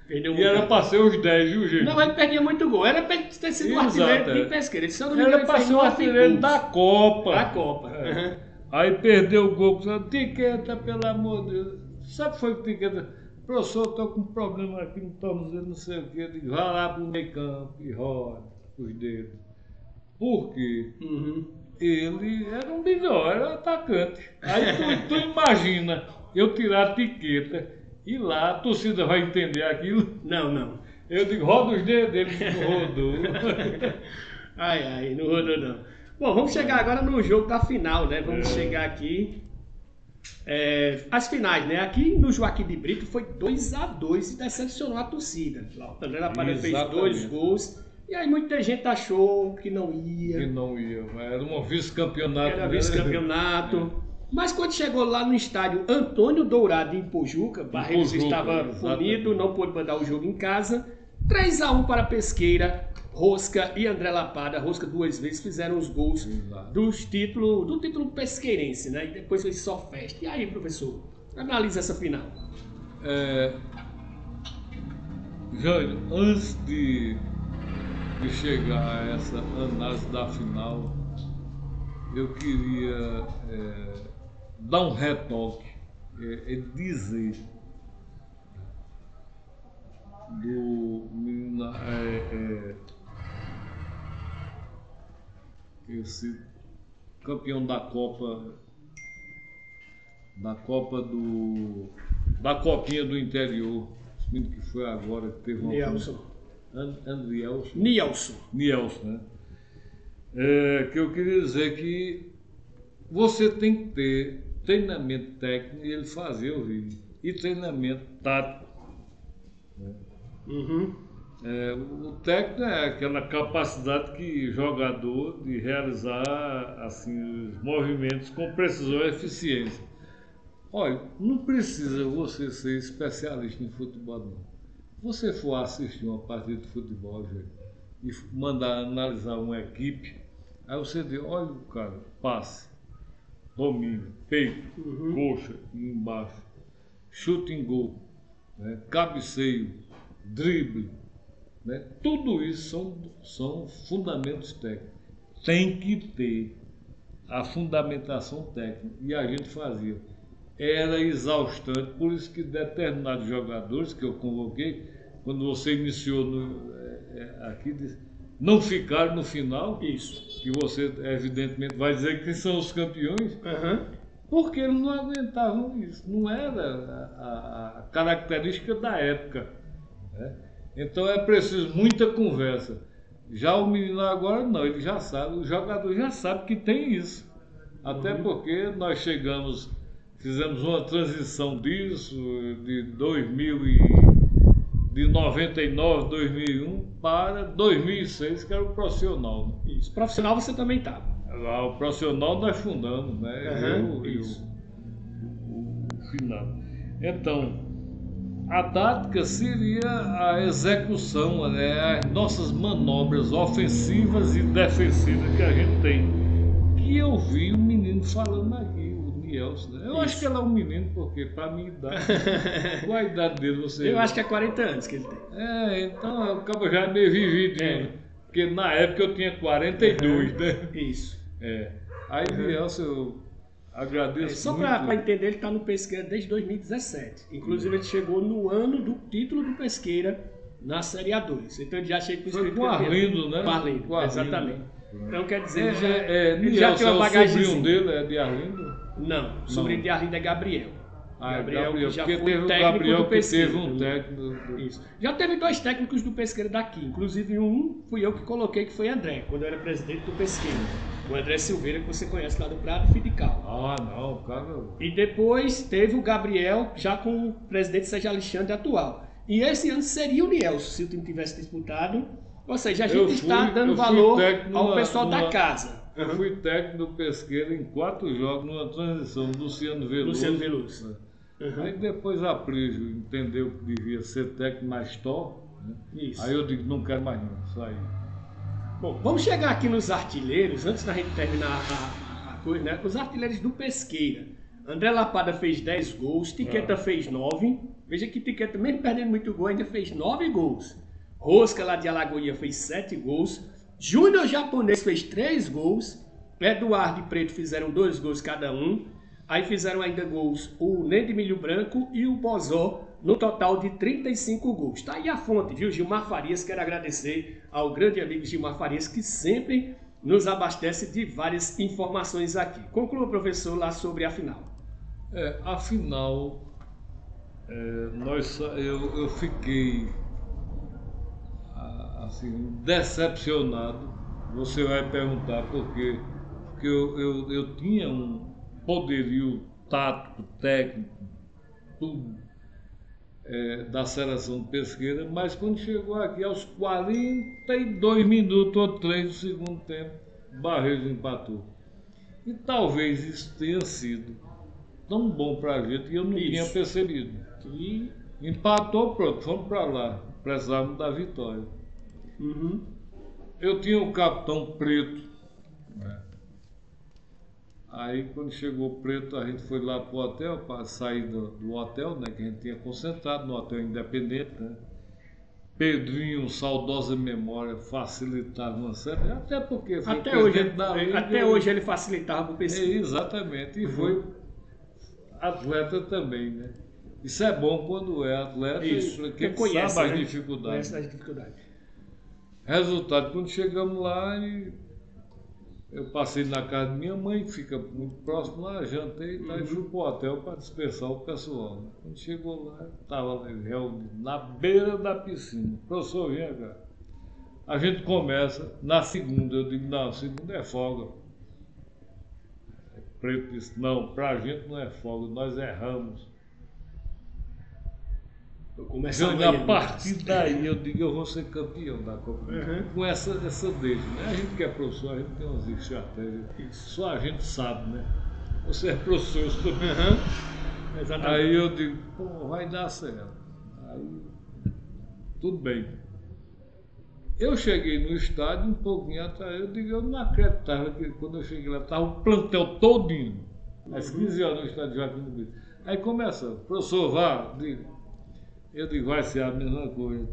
E era para ser os 10, viu, gente? Não, ele perdia muito gol. Era para ter sido o artilheiro de Pesqueira. Era para ser o artilheiro da Copa. Da Copa. Aí perdeu o gol. Tiqueta, pelo amor de Deus. Sabe o que foi que Tiqueta? Professor, eu estou com um problema aqui no tornozelo, não sei o quê. Eu digo, vai lá para o meio campo e roda os dedos. Por quê? Ele era um melhor, era atacante. Aí tu imagina eu tirar a Tiqueta. E lá a torcida vai entender aquilo? Não. Eu digo, roda os dedos, ele não rodou. Não rodou não. Bom, vamos chegar agora no jogo da final, né? Vamos chegar aqui. As finais, né? Aqui no Joaquim de Brito foi 2-2 e decepcionou a torcida. O André Lapada fez 2 gols. E aí muita gente achou que não ia. Era um vice-campeonato. Era vice-campeonato. Mas quando chegou lá no estádio Antônio Dourado em Pojuca, Barreiros estava punido, não pôde mandar o jogo em casa. 3-1 para Pesqueira, Rosca e André Lapada. Rosca 2 vezes fizeram os gols do título pesqueirense, né? E depois foi só festa. E aí, professor, analisa essa final. Jânio, antes de chegar a essa análise da final, eu queria dar um retoque, dizer do menino, esse campeão da Copa da Copinha do Interior, esse menino que foi agora, que teve uma Nielson, né? Que eu queria dizer que você tem que ter treinamento técnico e ele fazer o vídeo, e treinamento tático. Né? O técnico é aquela capacidade que jogador de realizar assim, os movimentos com precisão e eficiência. Olha, não precisa você ser especialista em futebol, não. Você for assistir uma partida de futebol, gente, e mandar analisar uma equipe, aí você diz, olha o cara, passe, domínio, peito, coxa, embaixo, chute em gol, né, cabeceio, drible, né, tudo isso são fundamentos técnicos. Tem que ter a fundamentação técnica, e a gente fazia. Era exaustante, por isso que determinados jogadores que eu convoquei, quando você iniciou aqui, não ficaram no final. Isso. Que você evidentemente vai dizer que são os campeões, porque eles não aguentavam isso. Não era a característica da época. Né? Então é preciso muita conversa. Já o menino agora não, ele já sabe, o jogador já sabe que tem isso. Até porque nós fizemos uma transição disso de 99, 2001 para 2006, que era o profissional. Né? Isso. Profissional você também estava. Lá, o profissional nós fundamos, né? Isso. O final. Então, a tática seria a execução, né? As nossas manobras ofensivas e defensivas que a gente tem. Que eu vi o menino falando aqui. Nielson, né? Eu acho que ele é um menino, porque para mim idade. Qual a idade dele você? Eu acho que é 40 anos que ele tem. Então o cabo já é meio vividinho. Né? Porque na época eu tinha 42, né? Isso. Aí Nielson, eu agradeço só muito. Só para entender, ele está no Pesqueira desde 2017. Inclusive ele chegou no ano do título do Pesqueira na Série A2. Então ele já chega com o escrito. Foi com Arlindo, né? Com Arlindo, exatamente. Então quer dizer, ele já tem uma bagagem. O sobrinho dele é de Arlindo? Não, o sobrinho de Arlindo é Gabriel. Gabriel que já foi técnico do Pesqueira. Teve um técnico. Isso. Já teve 2 técnicos do Pesqueira daqui. Inclusive um fui eu que coloquei, que foi André, quando eu era presidente do Pesqueira. O André Silveira, que você conhece lá do Prado, Fidical. Ah, não, cara. E depois teve o Gabriel, já com o presidente Sérgio Alexandre atual. E esse ano seria o Nielso, se o time tivesse disputado. Ou seja, a gente está dando valor ao pessoal da casa. Eu fui técnico do Pesqueira em 4 jogos, numa transição do Luciano Veloso. Aí depois a Prígio entendeu que devia ser técnico mais top. Né? Isso. Aí eu digo, não quero mais não, saí. Bom, vamos chegar aqui nos artilheiros, antes da gente terminar a coisa, né? Os artilheiros do Pesqueira. André Lapada fez 10 gols, Tiqueta fez 9. Veja que Tiqueta, mesmo perdendo muito gol, ainda fez 9 gols. Rosca, lá de Alagoinha, fez 7 gols. Júnior Japonês fez 3 gols. Eduardo e Preto fizeram 2 gols cada um. Aí fizeram ainda gols o Nende Milho Branco e o Bozó, no total de 35 gols. Tá aí a fonte, viu? Gilmar Farias, quero agradecer ao grande amigo Gilmar Farias, que sempre nos abastece de várias informações aqui. Conclua, professor, lá sobre a final. A final, eu fiquei assim, decepcionado. Você vai perguntar por quê? Porque eu tinha um poderio tático, técnico, tudo da seleção de Pesqueira, mas quando chegou aqui aos 42 minutos ou 3 do segundo tempo, Barreiros empatou. E talvez isso tenha sido tão bom para a gente que eu não tinha percebido. E empatou, pronto, fomos para lá, precisávamos da vitória. Eu tinha um capitão Preto. Aí quando chegou o Preto, a gente foi lá para o hotel, para sair do hotel, né, que a gente tinha concentrado no hotel independente, né? Pedrinho, saudosa memória, facilitava uma série, até porque foi até hoje ele facilitava para o PC. Exatamente, e foi atleta também, né? Isso é bom quando é atleta, porque conhece, sabe as dificuldades. Conhece as dificuldades. Resultado, quando chegamos lá, eu passei na casa de minha mãe, que fica muito próximo lá, jantei e fui para o hotel para dispersar o pessoal. Quando chegou lá, estava reunido na beira da piscina. Professor, vem cá. A gente começa na segunda. Eu digo, não, segunda é folga. Preto disse, não, para a gente não é folga, nós erramos. A partir daí eu digo, eu vou ser campeão da Copa. Com essa deixa, né? A gente que é professor, a gente tem umas estratégias. Só a gente sabe, né? Você é professor, eu sou Exatamente. Aí eu digo, pô, vai dar certo. Aí, tudo bem. Eu cheguei no estádio um pouquinho atrás, eu digo, eu não acreditava que quando eu cheguei lá, estava o plantel todinho. Às 15 horas no estádio Joaquim do Brito. Aí começa, professor, vá, digo. Eu digo, vai ser a mesma coisa,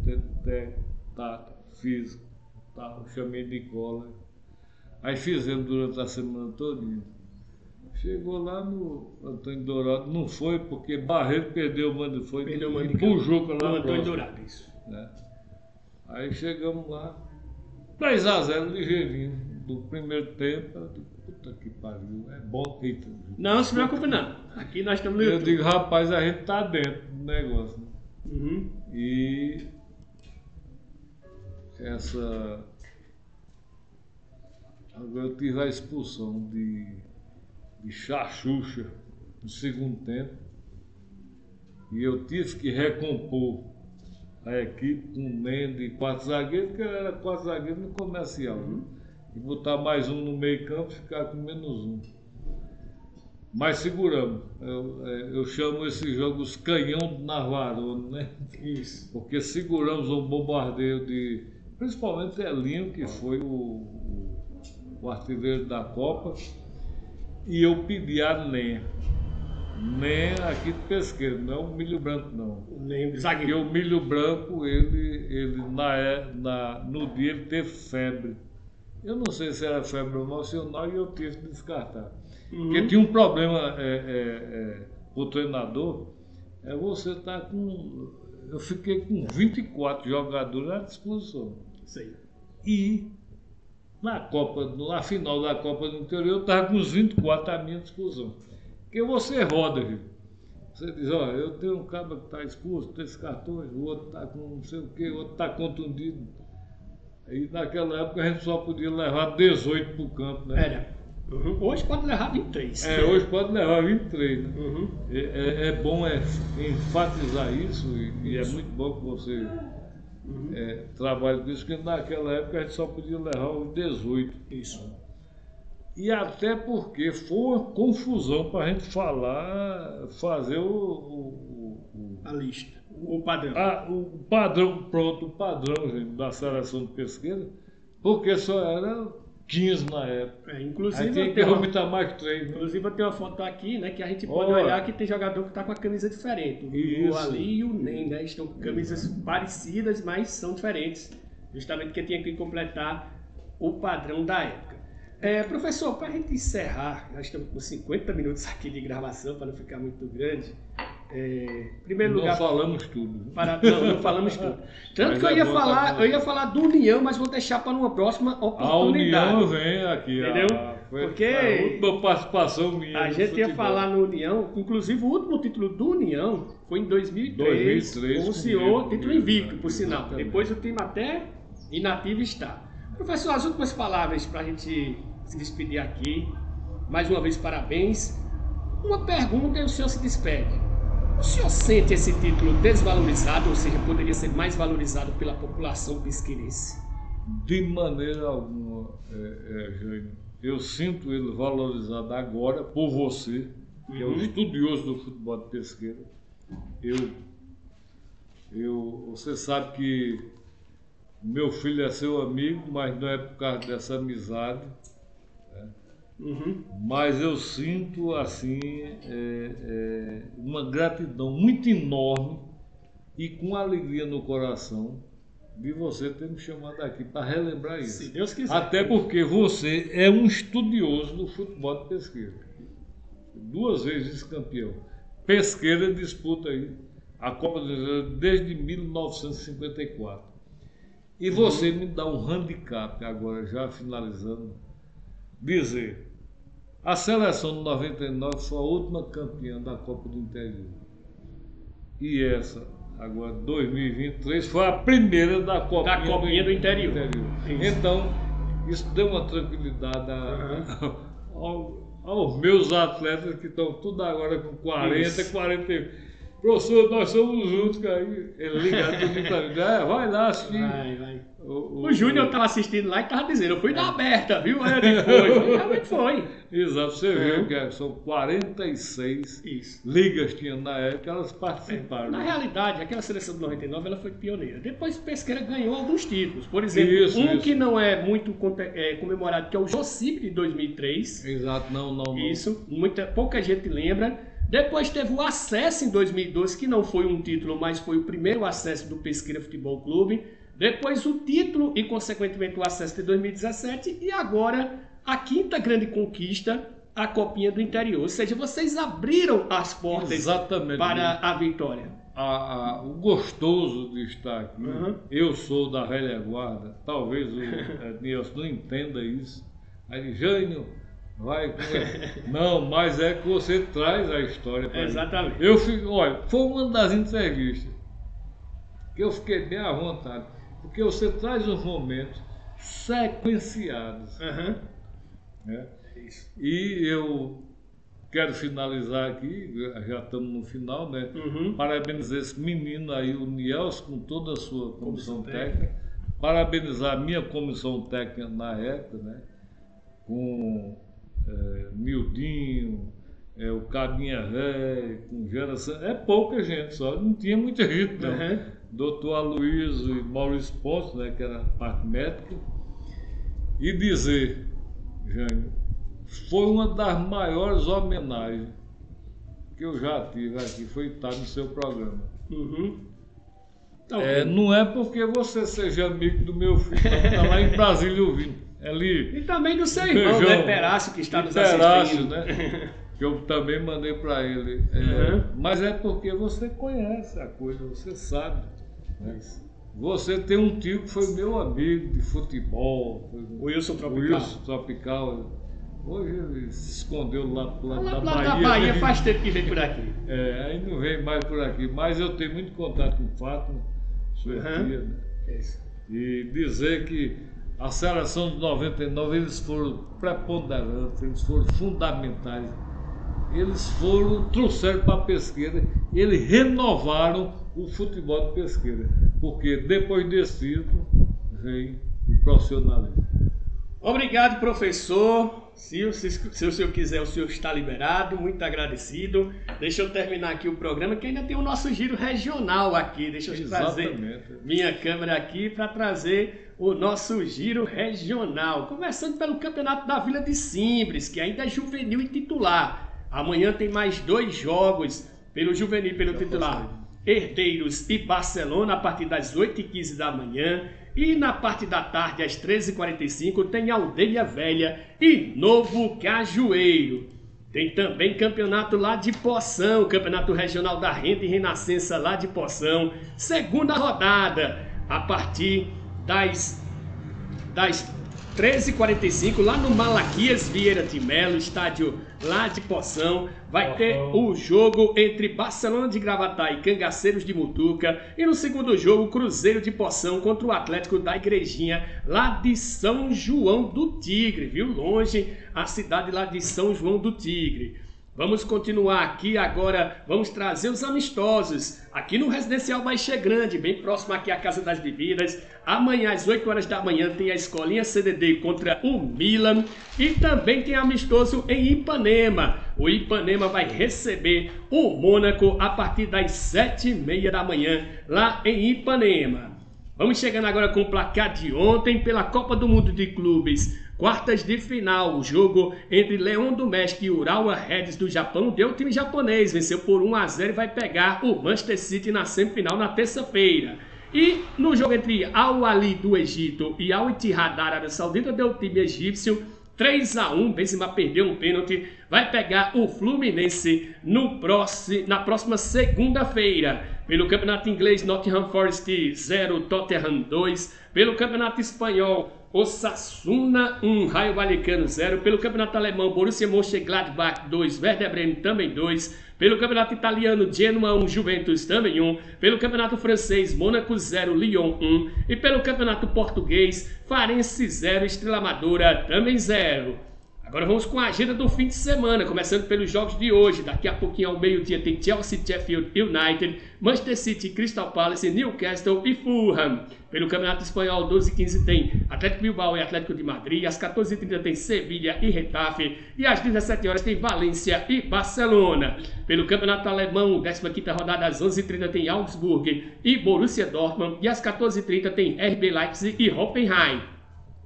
físico, tal, chamei de cola. Aí fizemos durante a semana todinha. Chegou lá no Antônio Dourado, não foi porque Barreiro perdeu o mando, perdeu o mando e Pujuca lá no Antônio Dourado, isso. Né? Aí chegamos lá, 3-0 ligeirinho, do primeiro tempo, eu digo, puta que pariu, é bom que... Não se preocupe não, aqui nós estamos no YouTube. Eu digo, rapaz, a gente tá dentro do negócio, né? E agora eu tive a expulsão de Chachucha no segundo tempo e eu tive que recompor a equipe com um Nende e 4 zagueiros, porque era 4 zagueiros no comercial, e botar mais um no meio campo e ficar com -1. Mas seguramos. Eu chamo esse jogo os canhão do Navarone, né? Isso. Porque seguramos um bombardeio de... Principalmente Elinho, que foi o artilheiro da Copa. E eu pedi a Nem aqui de Pesqueira, não é o Milho Branco, não. Porque o Milho Branco, ele no dia ele teve febre. Eu não sei se era febre emocional e eu tive que descartar. Porque tinha um problema o treinador, você tá com... Eu fiquei com 24 jogadores à disposição. Sim. E na final da Copa do Interior, eu estava com os 24 à minha disposição. Porque você roda, viu? Você diz, ó, eu tenho um cara que está expulso, 3 cartões, o outro está com não sei o quê, o outro está contundido. E naquela época a gente só podia levar 18 para o campo, né? Era. Uhum. Hoje pode levar 23. Hoje pode levar 23, né? Uhum. É bom enfatizar isso e é muito bom que você trabalhe com isso, porque naquela época a gente só podia levar os 18. Isso. E até porque foi uma confusão para a gente fazer a lista, o padrão. O padrão, pronto, o padrão, gente, da seleção de pesqueira, porque só era 15 na época. Inclusive, tem que aumentar mais 3. Né? Inclusive, eu tenho uma foto aqui, né, que a gente pode olhar que tem jogador que está com a camisa diferente. O Ali e o Nem, né, estão com camisas parecidas, mas são diferentes. Justamente porque tinha que completar o padrão da época. Professor, para a gente encerrar, nós estamos com 50 minutos aqui de gravação, para não ficar muito grande. Em primeiro lugar, não falamos tudo. Não falamos tudo. Tanto que eu ia falar do União, mas vou deixar para uma próxima oportunidade. A União vem aqui, entendeu? Porque a última participação minha. A gente ia falar no União, inclusive o último título do União foi em 2003 com o senhor, título invicto, por sinal. Exatamente. Depois o time até inativo está. Professor, as últimas palavras para a gente se despedir aqui. Mais uma vez, parabéns. Uma pergunta e o senhor se despede. O senhor sente esse título desvalorizado, ou seja, poderia ser mais valorizado pela população pesqueirense? De maneira alguma, Jânio. Eu sinto ele valorizado agora por você, que é um estudioso do futebol de Pesqueira. Você sabe que meu filho é seu amigo, mas não é por causa dessa amizade. Né? Mas eu sinto assim uma gratidão muito enorme e com alegria no coração de você ter me chamado aqui para relembrar isso. Se Deus quiser. Até porque você é um estudioso do futebol de Pesqueira. 2 vezes campeão. Pesqueira disputa aí a Copa do Brasil desde 1954. E você me dá um handicap agora, já finalizando, dizer, a seleção de 99 foi a última campeã da Copa do Interior. E essa, agora 2023, foi a primeira da Copinha do Interior. Então, isso deu uma tranquilidade aos meus atletas que estão tudo agora com 40, 41. Professor, nós somos juntos, cara. Ele ligado comigo pra mim. Vai lá assistir. Vai. O Júnior estava assistindo lá e estava dizendo, eu fui na aberta, viu? Aí eu digo, realmente foi. Exato, você viu que são 46 ligas que tinham na época, elas participaram. Na realidade, aquela seleção de 99 ela foi pioneira. Depois Pesqueira ganhou alguns títulos. Por exemplo, que não é muito comemorado, que é o Jocipe de 2003. Exato, não. Isso, pouca gente lembra. Depois teve o acesso em 2012, que não foi um título, mas foi o primeiro acesso do Pesqueira Futebol Clube. Depois o título e, consequentemente, o acesso de 2017. E agora, a 5ª grande conquista, a Copinha do Interior. Ou seja, vocês abriram as portas para a vitória. O gostoso de estar aqui, eu sou da velha guarda, talvez o Nilson não entenda isso. Aí, Jânio, vai. Não, mas é que você traz a história para exatamente. Olha, foi uma das entrevistas que eu fiquei bem à vontade, porque você traz os momentos sequenciados. Né? E eu quero finalizar aqui, já estamos no final, né? Parabenizar esse menino aí, o Niels, com toda a sua comissão técnica. Parabenizar a minha comissão técnica na época, né? Com Mildinho, o Cabinha Velho, com Geração. É pouca gente só, não tinha muita gente, não. Doutor Aloysio e Maurício Pontes, né? Que era a parte médica. E dizer, Jânio, foi uma das maiores homenagens que eu já tive aqui, foi estar no seu programa. Não é porque você seja amigo do meu filho, está lá em Brasília ouvindo. Ali, e também do seu irmão, né, Perácio, que está nos assistindo. Né? Que eu também mandei para ele. Mas é porque você conhece a coisa, você sabe. Né? Você tem um tio que foi meu amigo de futebol. O Wilson Tropical. Hoje ele se escondeu lá da Bahia. Da Bahia faz tempo que vem por aqui. Aí não vem mais por aqui. Mas eu tenho muito contato com o Fátima, sua tia. Né? E dizer que a seleção de 99, eles foram preponderantes, eles foram fundamentais. Eles trouxeram para a Pesqueira, eles renovaram o futebol de Pesqueira, porque depois desse título vem o profissionalismo. Obrigado, professor. Se o senhor quiser, o senhor está liberado. Muito agradecido. Deixa eu terminar aqui o programa, que ainda tem o nosso giro regional aqui. Deixa eu trazer minha câmera aqui para trazer o nosso giro regional. Começando pelo Campeonato da Vila de Simbres, que ainda é juvenil e titular. Amanhã tem mais 2 jogos pelo juvenil e pelo titular. Herdeiros e Barcelona a partir das 8h15 da manhã. E na parte da tarde, às 13h45, tem Aldeia Velha e Novo Cajueiro. Tem também campeonato lá de Poção, Campeonato Regional da Renda e Renascença lá de Poção. Segunda rodada, a partir das 13h45, lá no Malaquias Vieira de Melo, estádio lá de Poção, vai ter o jogo entre Barcelona de Gravatá e Cangaceiros de Mutuca. E no segundo jogo, Cruzeiro de Poção contra o Atlético da Igrejinha, lá de São João do Tigre, viu? Longe a cidade lá de São João do Tigre. Vamos continuar aqui agora, vamos trazer os amistosos aqui no Residencial Baixa Grande, bem próximo aqui à Casa das Bebidas. Amanhã às 8 horas da manhã tem a Escolinha CDD contra o Milan e também tem amistoso em Ipanema. O Ipanema vai receber o Mônaco a partir das 7h30 da manhã lá em Ipanema. Vamos chegando agora com o placar de ontem pela Copa do Mundo de Clubes. Quartas de final, o jogo entre Leão do México e Urawa Reds do Japão deu o time japonês, venceu por 1-0 e vai pegar o Manchester City na semifinal na terça-feira. E no jogo entre Al Ahly do Egito e Al Ittihad da Arábia Saudita deu o time egípcio 3-1, Benzema perdeu um pênalti, vai pegar o Fluminense na próxima segunda-feira. Pelo Campeonato Inglês, Nottingham Forest 0, Tottenham 2. Pelo Campeonato Espanhol, Osasuna 1, Raio Vallecano 0. Pelo Campeonato Alemão, Borussia Mönchengladbach 2, Werder Bremen também 2. Pelo Campeonato Italiano, Genoa 1, Juventus também 1. Pelo Campeonato Francês, Mônaco 0, Lyon 1. E pelo Campeonato Português, Farense 0, Estrela Amadora também 0. Agora vamos com a agenda do fim de semana, começando pelos jogos de hoje. Daqui a pouquinho ao meio-dia tem Chelsea, Sheffield United, Manchester City, Crystal Palace, Newcastle e Fulham. Pelo Campeonato Espanhol, 12h15 tem Atlético Bilbao e Atlético de Madrid. Às 14h30 tem Sevilha e Getafe. E às 17 horas tem Valência e Barcelona. Pelo Campeonato Alemão, 15ª rodada, às 11h30 tem Augsburg e Borussia Dortmund. E às 14h30 tem RB Leipzig e Hoffenheim.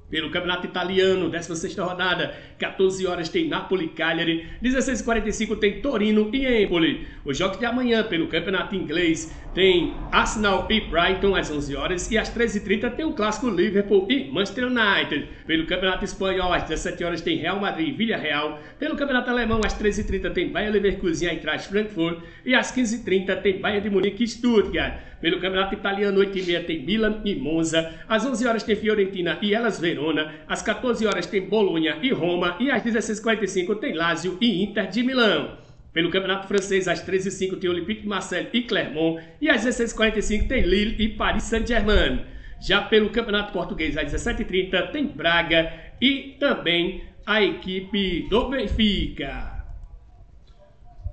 Pelo Campeonato Italiano, 16ª rodada, 14 horas tem Napoli e Cagliari, 16h45 tem Torino e Empoli. Os jogos de amanhã pelo Campeonato Inglês tem Arsenal e Brighton às 11 horas e às 13h30 tem o clássico Liverpool e Manchester United. Pelo Campeonato Espanhol, às 17 horas tem Real Madrid e Villarreal. Pelo Campeonato Alemão, às 13h30 tem Bayer Leverkusen e Eintracht Frankfurt e às 15h30 tem Bayern de Munique e Stuttgart. Pelo Campeonato Italiano, 8h30 tem Milan e Monza. Às 11 horas tem Fiorentina e Hellas Verona. Às 14 horas tem Bolonha e Roma. E às 16h45 tem Lazio e Inter de Milão. Pelo Campeonato Francês, às 13h05 tem Olympique de Marseille e Clermont. E às 16h45 tem Lille e Paris Saint-Germain. Já pelo Campeonato Português, às 17h30 tem Braga e também a equipe do Benfica.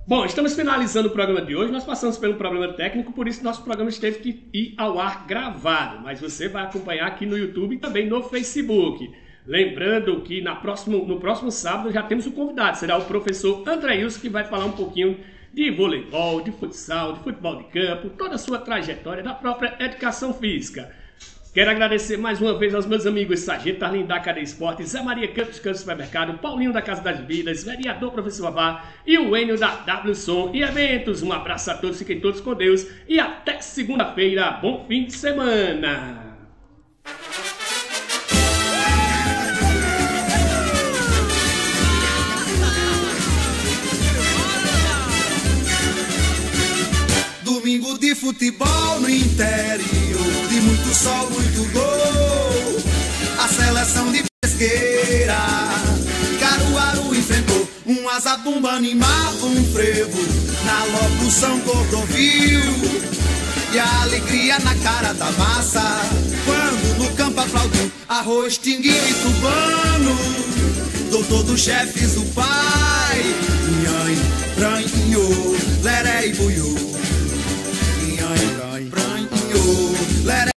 Bom, estamos finalizando o programa de hoje. Nós passamos pelo problema técnico, por isso nosso programa teve que ir ao ar gravado. Mas você vai acompanhar aqui no YouTube e também no Facebook. Lembrando que no próximo sábado já temos um convidado. Será o professor André Wilson, que vai falar um pouquinho de voleibol, de futsal, de futebol de campo, toda a sua trajetória da própria educação física. Quero agradecer mais uma vez aos meus amigos Sargento Arlindo da Cadeia Esportes, Zé Maria Campos Supermercado, Paulinho da Casa das Bebidas, vereador Professor Vavá e o Enio da WSOM e Eventos. Um abraço a todos, fiquem todos com Deus e até segunda-feira. Bom fim de semana! Domingo de futebol no interior, de muito sol, muito gol. A seleção de Pesqueira, Caruaru enfrentou um azabumba, animava um frevo na locução Cordovil. E a alegria na cara da massa, quando no arroz, tinguinho e tubano, doutor dos chefes, o pai. Nhan, pranho, leré e buiú. Nhan, pranho.